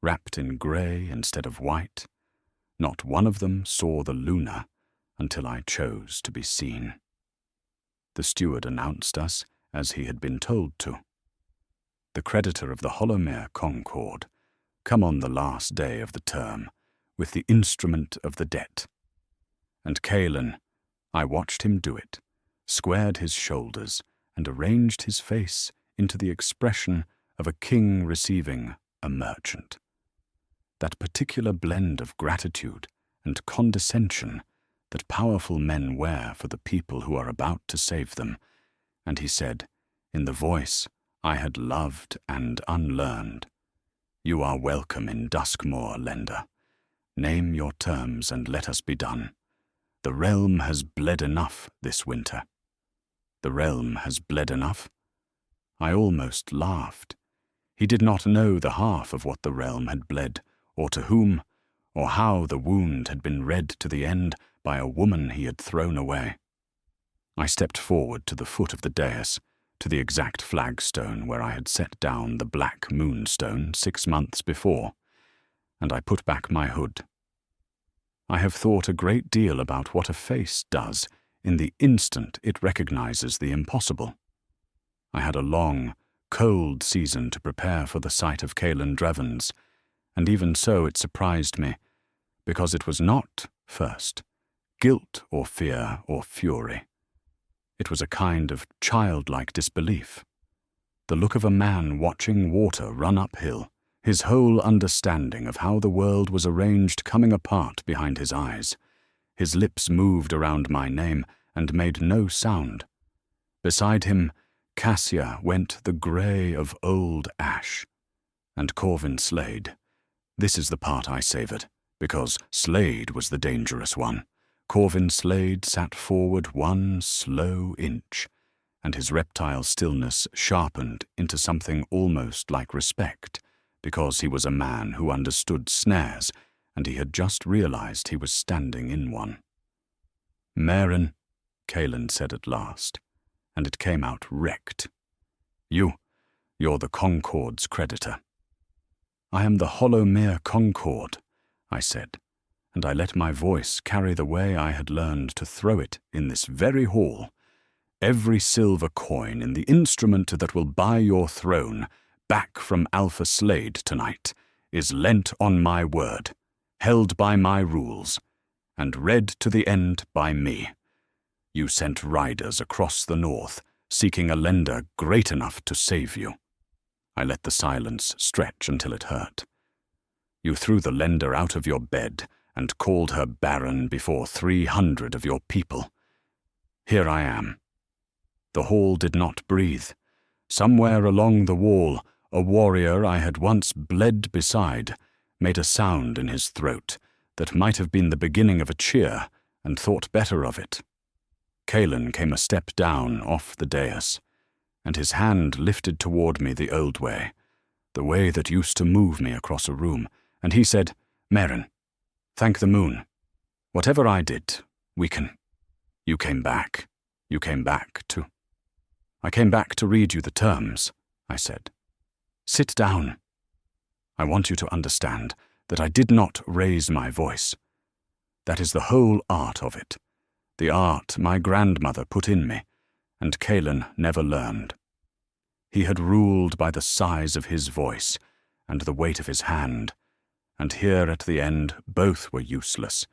A: wrapped in grey instead of white, not one of them saw the lunar until I chose to be seen. The steward announced us as he had been told to. The creditor of the Hollowmere Concord, come on the last day of the term, with the instrument of the debt. And Caelan, I watched him do it, squared his shoulders and arranged his face into the expression of a king receiving a merchant. That particular blend of gratitude and condescension that powerful men wear for the people who are about to save them, and he said, in the voice I had loved and unlearned, "You are welcome in Duskmoor, lender. Name your terms and let us be done. The realm has bled enough this winter." The realm has bled enough? I almost laughed. He did not know the half of what the realm had bled, or to whom, or how the wound had been read to the end by a woman he had thrown away. I stepped forward to the foot of the dais, to the exact flagstone where I had set down the black moonstone 6 months before, and I put back my hood. I have thought a great deal about what a face does in the instant it recognizes the impossible. I had a long, cold season to prepare for the sight of Caelan Drevens, and even so it surprised me, because it was not, first, guilt or fear or fury. It was a kind of childlike disbelief. The look of a man watching water run uphill, his whole understanding of how the world was arranged coming apart behind his eyes. His lips moved around my name and made no sound. Beside him, Cassia went the grey of old ash. And Corvin Slade. This is the part I savoured, because Slade was the dangerous one. Corvin Slade sat forward 1 slow inch, and his reptile stillness sharpened into something almost like respect, because he was a man who understood snares, and he had just realized he was standing in one. "Maren," Caelan said at last, and it came out wrecked. You're the Concord's creditor." "I am the Hollowmere Concord," I said, and I let my voice carry the way I had learned to throw it in this very hall. "Every silver coin in the instrument that will buy your throne back from Alpha Slade tonight is lent on my word, held by my rules, and read to the end by me. You sent riders across the north, seeking a lender great enough to save you." I let the silence stretch until it hurt. "You threw the lender out of your bed and called her barren before 300 of your people. Here I am." The hall did not breathe. Somewhere along the wall, a warrior I had once bled beside made a sound in his throat that might have been the beginning of a cheer, and thought better of it. Caelan came a step down off the dais, and his hand lifted toward me the old way, the way that used to move me across a room, and he said, "Maren, thank the moon. Whatever I did, we can. You came back. You came back to—" "I came back to read you the terms," I said. "Sit down. I want you to understand that I did not raise my voice. That is the whole art of it, the art my grandmother put in me, and Caelan never learned. He had ruled by the size of his voice and the weight of his hand, and here at the end both were useless,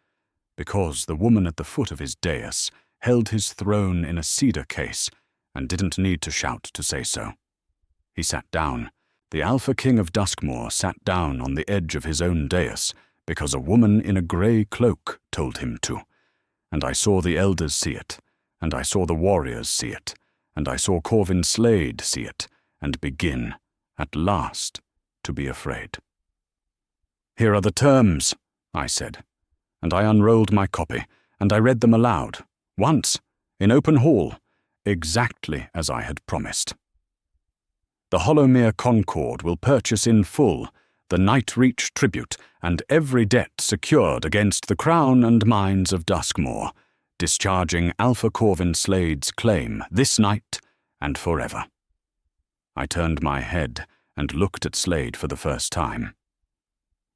A: because the woman at the foot of his dais held his throne in a cedar case and didn't need to shout to say so. He sat down. The Alpha King of Duskmoor sat down on the edge of his own dais because a woman in a grey cloak told him to, and I saw the elders see it, and I saw the warriors see it, and I saw Corvin Slade see it, and begin, at last, to be afraid. "Here are the terms," I said, and I unrolled my copy, and I read them aloud, once, in open hall, exactly as I had promised. "The Hollowmere Concord will purchase in full the Night Reach tribute, and every debt secured against the crown and mines of Duskmoor, discharging Alpha Corvin Slade's claim this night and forever. I turned my head and looked at Slade for the first time.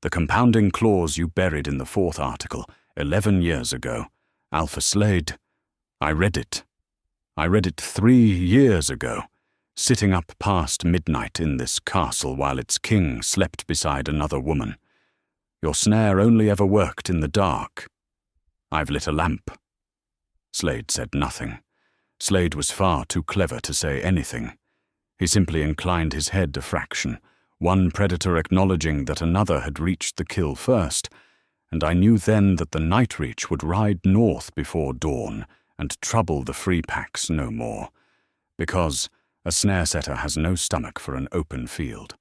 A: The compounding clause you buried in the 4th article 11 years ago, Alpha Slade, I read it. I read it 3 years ago, sitting up past midnight in this castle while its king slept beside another woman. Your snare only ever worked in the dark. I've lit a lamp. Slade said nothing. Slade was far too clever to say anything. He simply inclined his head a fraction, one predator acknowledging that another had reached the kill first, and I knew then that the Night Reach would ride north before dawn and trouble the free packs no more, because a snare-setter has no stomach for an open field.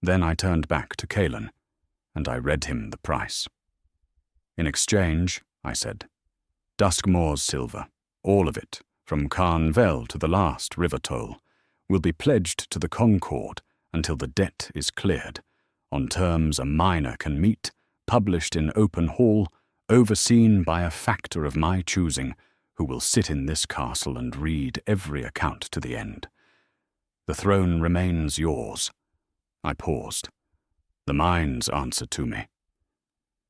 A: Then I turned back to Kaelan, and I read him the price. In exchange, I said, Duskmoor's silver, all of it, from Carn Vel to the last river toll, will be pledged to the Concord until the debt is cleared, on terms a miner can meet, published in open hall, overseen by a factor of my choosing, who will sit in this castle and read every account to the end. The throne remains yours. I paused. The mines answered to me.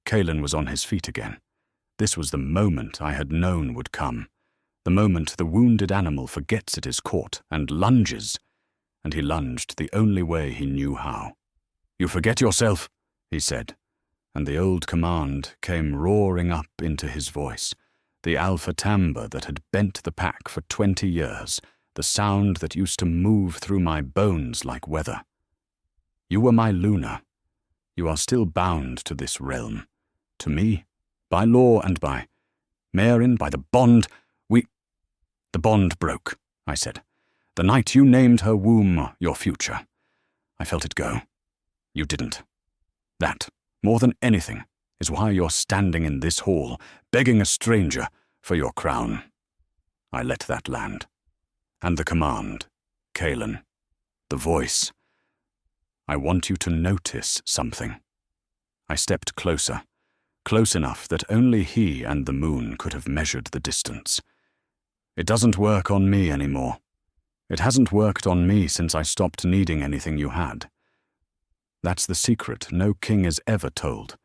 A: Kaelan was on his feet again. This was the moment I had known would come, the moment the wounded animal forgets it is caught and lunges, and he lunged the only way he knew how. You forget yourself, he said, and the old command came roaring up into his voice, the alpha timbre that had bent the pack for 20 years, the sound that used to move through my bones like weather. You were my Luna. You are still bound to this realm. To me, by law and by Merin, by the bond, The bond broke, I said. The night you named her womb your future. I felt it go. You didn't. That, more than anything, is why you're standing in this hall, begging a stranger for your crown. I let that land. And the command, Kaelan, the voice. I want you to notice something. I stepped closer, close enough that only he and the moon could have measured the distance. It doesn't work on me anymore. It hasn't worked on me since I stopped needing anything you had. That's the secret no king is ever told.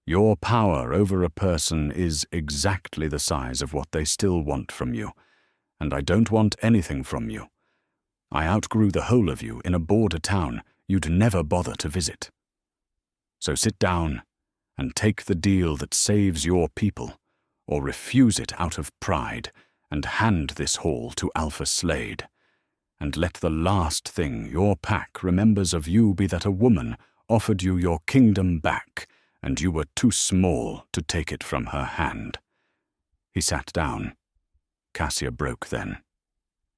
A: Your power over a person is exactly the size of what they still want from you, and I don't want anything from you. I outgrew the whole of you in a border town you'd never bother to visit. So sit down and take the deal that saves your people, or refuse it out of pride, and hand this hall to Alpha Slade. And let the last thing your pack remembers of you be that a woman offered you your kingdom back, and you were too small to take it from her hand. He sat down. Cassia broke then.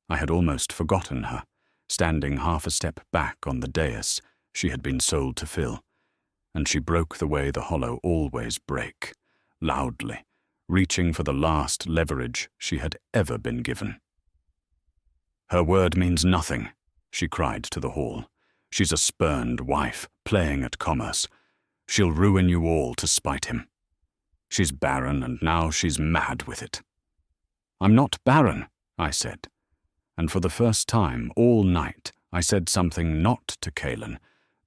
A: I had almost forgotten her, standing half a step back on the dais she had been sold to fill, and she broke the way the hollow always break, loudly, reaching for the last leverage she had ever been given. Her word means nothing, she cried to the hall. She's a spurned wife, playing at commerce. She'll ruin you all to spite him. She's barren, and now she's mad with it. I'm not barren, I said, and for the first time all night I said something not to Kaelan,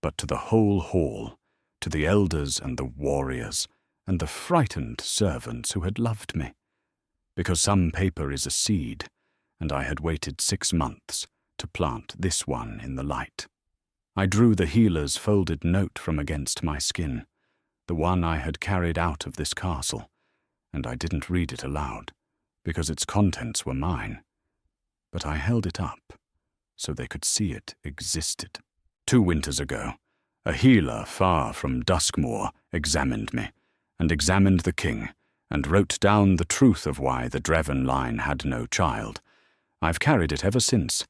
A: but to the whole hall, to the elders and the warriors, and the frightened servants who had loved me, because some paper is a seed, and I had waited 6 months to plant this one in the light. I drew the healer's folded note from against my skin, the one I had carried out of this castle, and I didn't read it aloud, because its contents were mine, but I held it up so they could see it existed. 2 winters ago, a healer far from Duskmoor examined me, and examined the king, and wrote down the truth of why the Dreven line had no child. I've carried it ever since.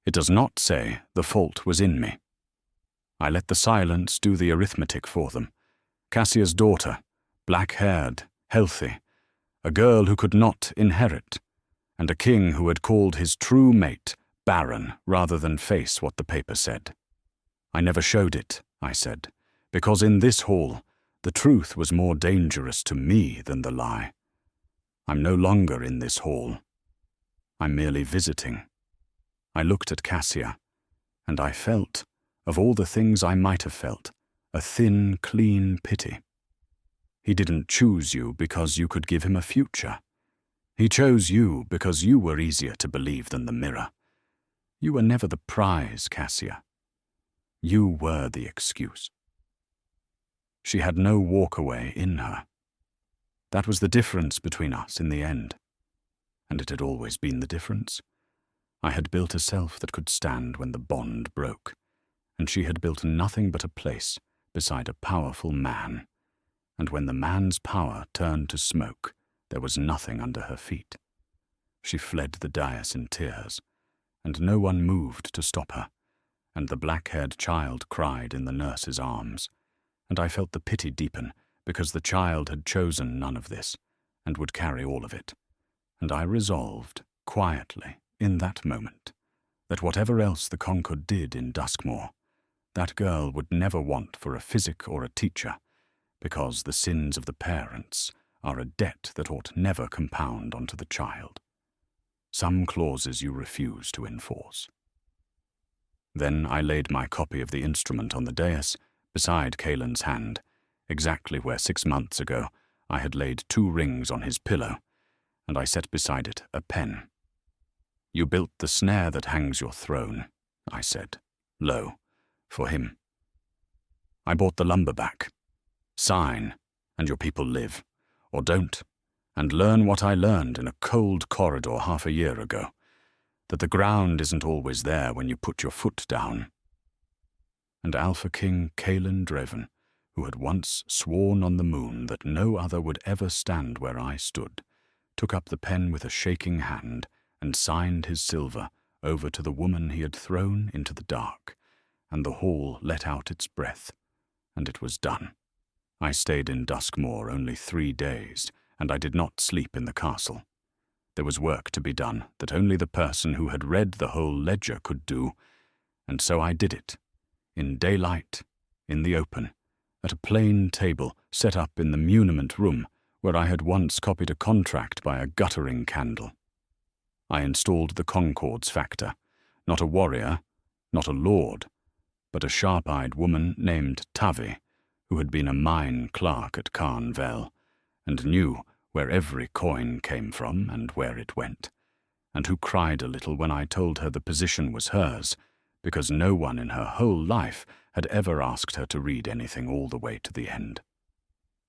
A: It does not say the fault was in me. I let the silence do the arithmetic for them. Cassia's daughter, black-haired, healthy, a girl who could not inherit, and a king who had called his true mate barren rather than face what the paper said. I never showed it I said, because in this hall, the truth was more dangerous to me than the lie. I'm no longer in this hall. I'm merely visiting. I looked at Cassia, and I felt, of all the things I might have felt, a thin, clean pity. He didn't choose you because you could give him a future. He chose you because you were easier to believe than the mirror. You were never the prize, Cassia. You were the excuse. She had no walk-away in her. That was the difference between us in the end. And it had always been the difference. I had built a self that could stand when the bond broke, and she had built nothing but a place beside a powerful man. And when the man's power turned to smoke, there was nothing under her feet. She fled the dais in tears, and no one moved to stop her, and the black-haired child cried in the nurse's arms, and I felt the pity deepen because the child had chosen none of this, and would carry all of it, and I resolved, quietly, in that moment, that whatever else the Concord did in Duskmoor, that girl would never want for a physic or a teacher, because the sins of the parents are a debt that ought never compound onto the child. Some clauses you refuse to enforce. Then I laid my copy of the instrument on the dais, beside Caelan's hand, exactly where 6 months ago I had laid 2 rings on his pillow, and I set beside it a pen. You built the snare that hangs your throne, I said, low, for him. I bought the lumber back. Sign, and your people live, or don't, and learn what I learned in a cold corridor half a year ago, that the ground isn't always there when you put your foot down. And Alpha King Caelan Draven, who had once sworn on the moon that no other would ever stand where I stood, took up the pen with a shaking hand and signed his silver over to the woman he had thrown into the dark, and the hall let out its breath, and it was done. I stayed in Duskmoor only 3 days, and I did not sleep in the castle. There was work to be done that only the person who had read the whole ledger could do, and so I did it, in daylight, in the open, at a plain table set up in the muniment room where I had once copied a contract by a guttering candle. I installed the Concord's factor, not a warrior, not a lord, but a sharp-eyed woman named Tavi, who had been a mine clerk at Carnvel, and knew where every coin came from and where it went, and who cried a little when I told her the position was hers, because no one in her whole life had ever asked her to read anything all the way to the end.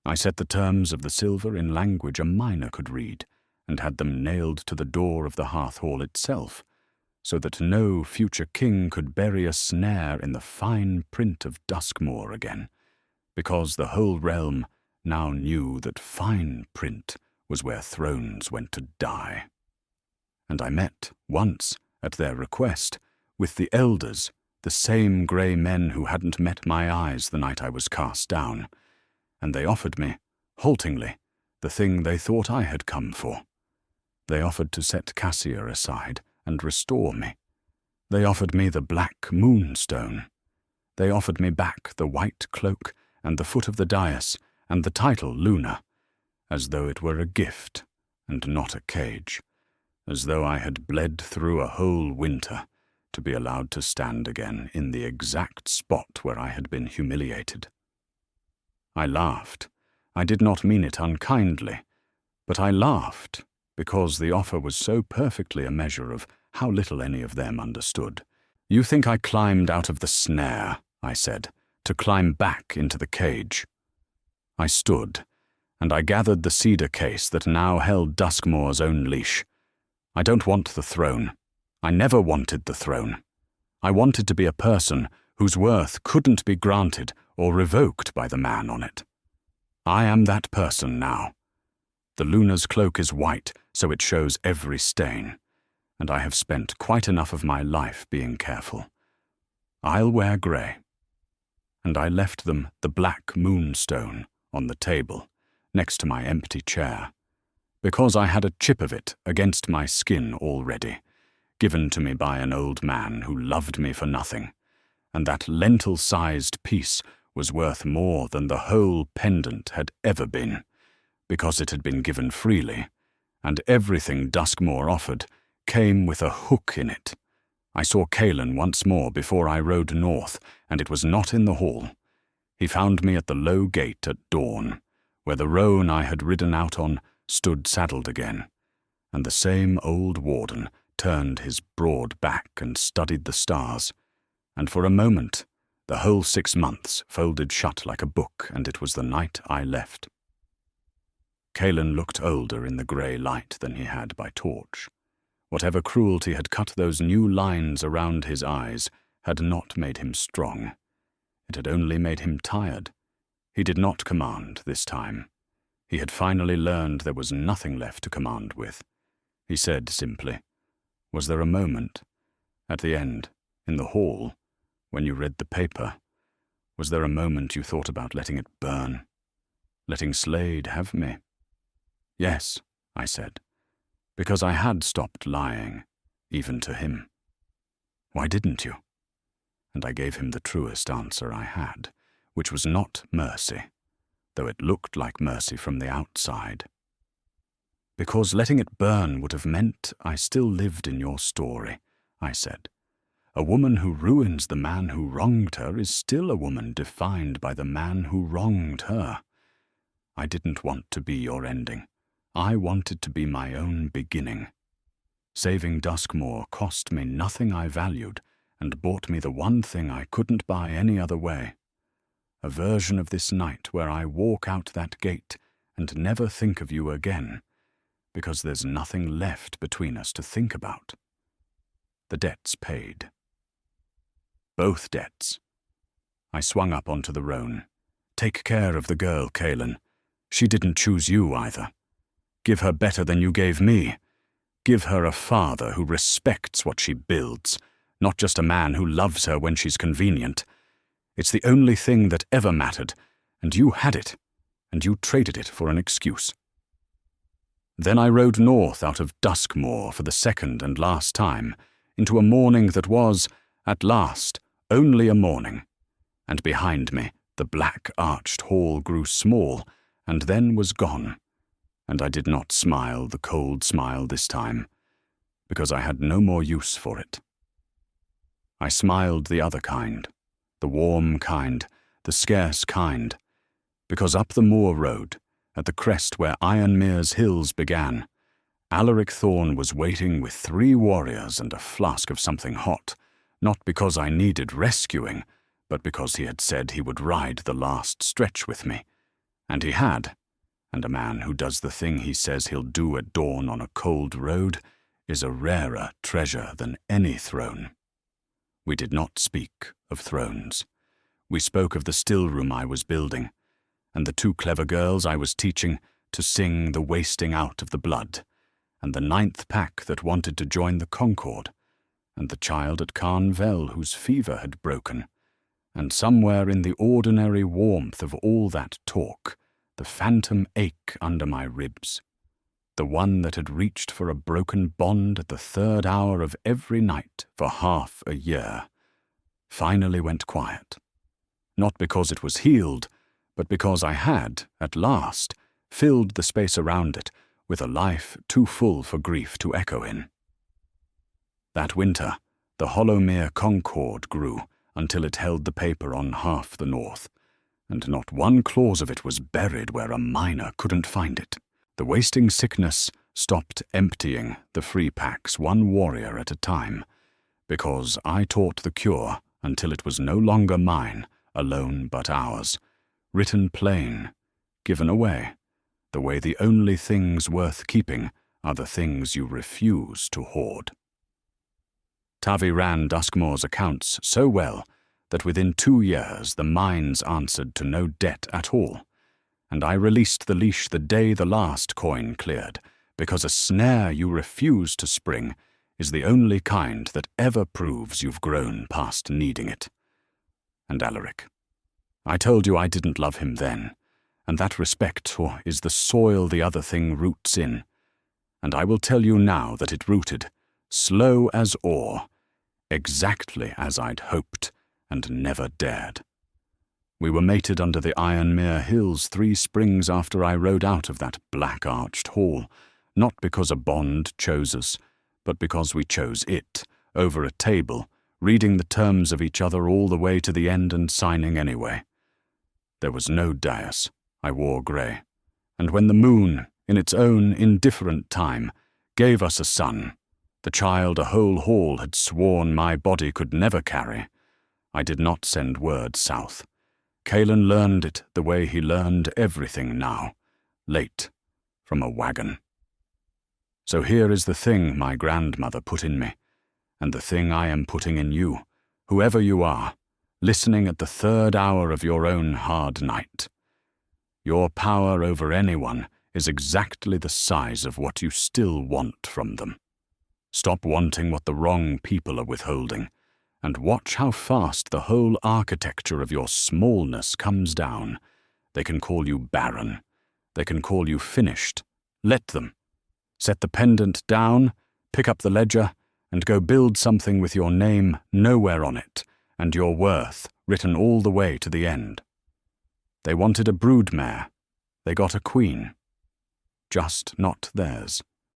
A: I set the terms of the silver in language a miner could read, and had them nailed to the door of the hearth hall itself, so that no future king could bury a snare in the fine print of Duskmoor again, because the whole realm now knew that fine print was where thrones went to die. And I met, once, at their request, with the elders, the same grey men who hadn't met my eyes the night I was cast down, and they offered me, haltingly, the thing they thought I had come for. They offered to set Cassia aside and restore me. They offered me the black moonstone. They offered me back the white cloak and the foot of the dais and the title Luna, as though it were a gift and not a cage, as though I had bled through a whole winter to be allowed to stand again in the exact spot where I had been humiliated. I laughed. I did not mean it unkindly, but I laughed because the offer was so perfectly a measure of how little any of them understood. You think I climbed out of the snare, I said, to climb back into the cage. I stood, and I gathered the cedar case that now held Duskmoor's own leash. I don't want the throne. I never wanted the throne. I wanted to be a person whose worth couldn't be granted or revoked by the man on it. I am that person now. The Luna's cloak is white, so it shows every stain, and I have spent quite enough of my life being careful. I'll wear grey. And I left them the black moonstone on the table, next to my empty chair, because I had a chip of it against my skin already, given to me by an old man who loved me for nothing, and that lentil-sized piece was worth more than the whole pendant had ever been, because it had been given freely, and everything Duskmore offered came with a hook in it. I saw Caelan once more before I rode north, and it was not in the hall. He found me at the low gate at dawn, where the roan I had ridden out on stood saddled again, and the same old warden turned his broad back and studied the stars, and for a moment the whole 6 months folded shut like a book, and it was the night I left. Caelan looked older in the grey light than he had by torch. Whatever cruelty had cut those new lines around his eyes had not made him strong. It had only made him tired. He did not command this time. He had finally learned there was nothing left to command with. He said simply, "Was there a moment, at the end, in the hall, when you read the paper, was there a moment you thought about letting it burn? Letting Slade have me?" "Yes," I said, because I had stopped lying, even to him. "Why didn't you?" And I gave him the truest answer I had, which was not mercy, though it looked like mercy from the outside. "Because letting it burn would have meant I still lived in your story," I said. "A woman who ruins the man who wronged her is still a woman defined by the man who wronged her. I didn't want to be your ending. I wanted to be my own beginning. Saving Duskmore cost me nothing I valued and bought me the one thing I couldn't buy any other way. A version of this night where I walk out that gate and never think of you again, because there's nothing left between us to think about. The debt's paid. Both debts." I swung up onto the roan. "Take care of the girl, Caelan. She didn't choose you either. Give her better than you gave me. Give her a father who respects what she builds, not just a man who loves her when she's convenient. It's the only thing that ever mattered, and you had it, and you traded it for an excuse." Then I rode north out of Duskmore for the second and last time, into a morning that was, at last, only a morning, and behind me the black-arched hall grew small, and then was gone, and I did not smile the cold smile this time, because I had no more use for it. I smiled the other kind, the warm kind, the scarce kind, because up the moor road, at the crest where Ironmere's hills began, Alaric Thorne was waiting with 3 warriors and a flask of something hot, not because I needed rescuing, but because he had said he would ride the last stretch with me. And he had, and a man who does the thing he says he'll do at dawn on a cold road is a rarer treasure than any throne. We did not speak of thrones. We spoke of the still room I was building, and the 2 clever girls I was teaching to sing the wasting out of the blood, and the 9th pack that wanted to join the Concord, and the child at Carnvel whose fever had broken, and somewhere in the ordinary warmth of all that talk, the phantom ache under my ribs, the one that had reached for a broken bond at the 3rd hour of every night for half a year, finally went quiet, not because it was healed, but because I had, at last, filled the space around it with a life too full for grief to echo in. That winter, the Hollowmere Concord grew until it held the paper on half the north, and not one clause of it was buried where a miner couldn't find it. The wasting sickness stopped emptying the free packs 1 warrior at a time, because I taught the cure until it was no longer mine, alone but ours, written plain, given away, the way the only things worth keeping are the things you refuse to hoard. Tavi ran Duskmore's accounts so well that within 2 years the mines answered to no debt at all, and I released the leash the day the last coin cleared, because a snare you refuse to spring is the only kind that ever proves you've grown past needing it. And Alaric, I told you I didn't love him then, and that respect is the soil the other thing roots in, and I will tell you now that it rooted, slow as ore, exactly as I'd hoped, and never dared. We were mated under the Ironmere Hills 3 springs after I rode out of that black-arched hall, not because a bond chose us, but because we chose it, over a table, reading the terms of each other all the way to the end and signing anyway. There was no dais. I wore grey. And when the moon, in its own indifferent time, gave us a son, the child a whole hall had sworn my body could never carry, I did not send word south. Caelan learned it the way he learned everything now, late, from a wagon. So here is the thing my grandmother put in me, and the thing I am putting in you, whoever you are, listening at the 3rd hour of your own hard night. Your power over anyone is exactly the size of what you still want from them. Stop wanting what the wrong people are withholding, and watch how fast the whole architecture of your smallness comes down. They can call you barren. They can call you finished. Let them. Set the pendant down, pick up the ledger, and go build something with your name nowhere on it, and your worth written all the way to the end. They wanted a broodmare. They got a queen. Just not theirs.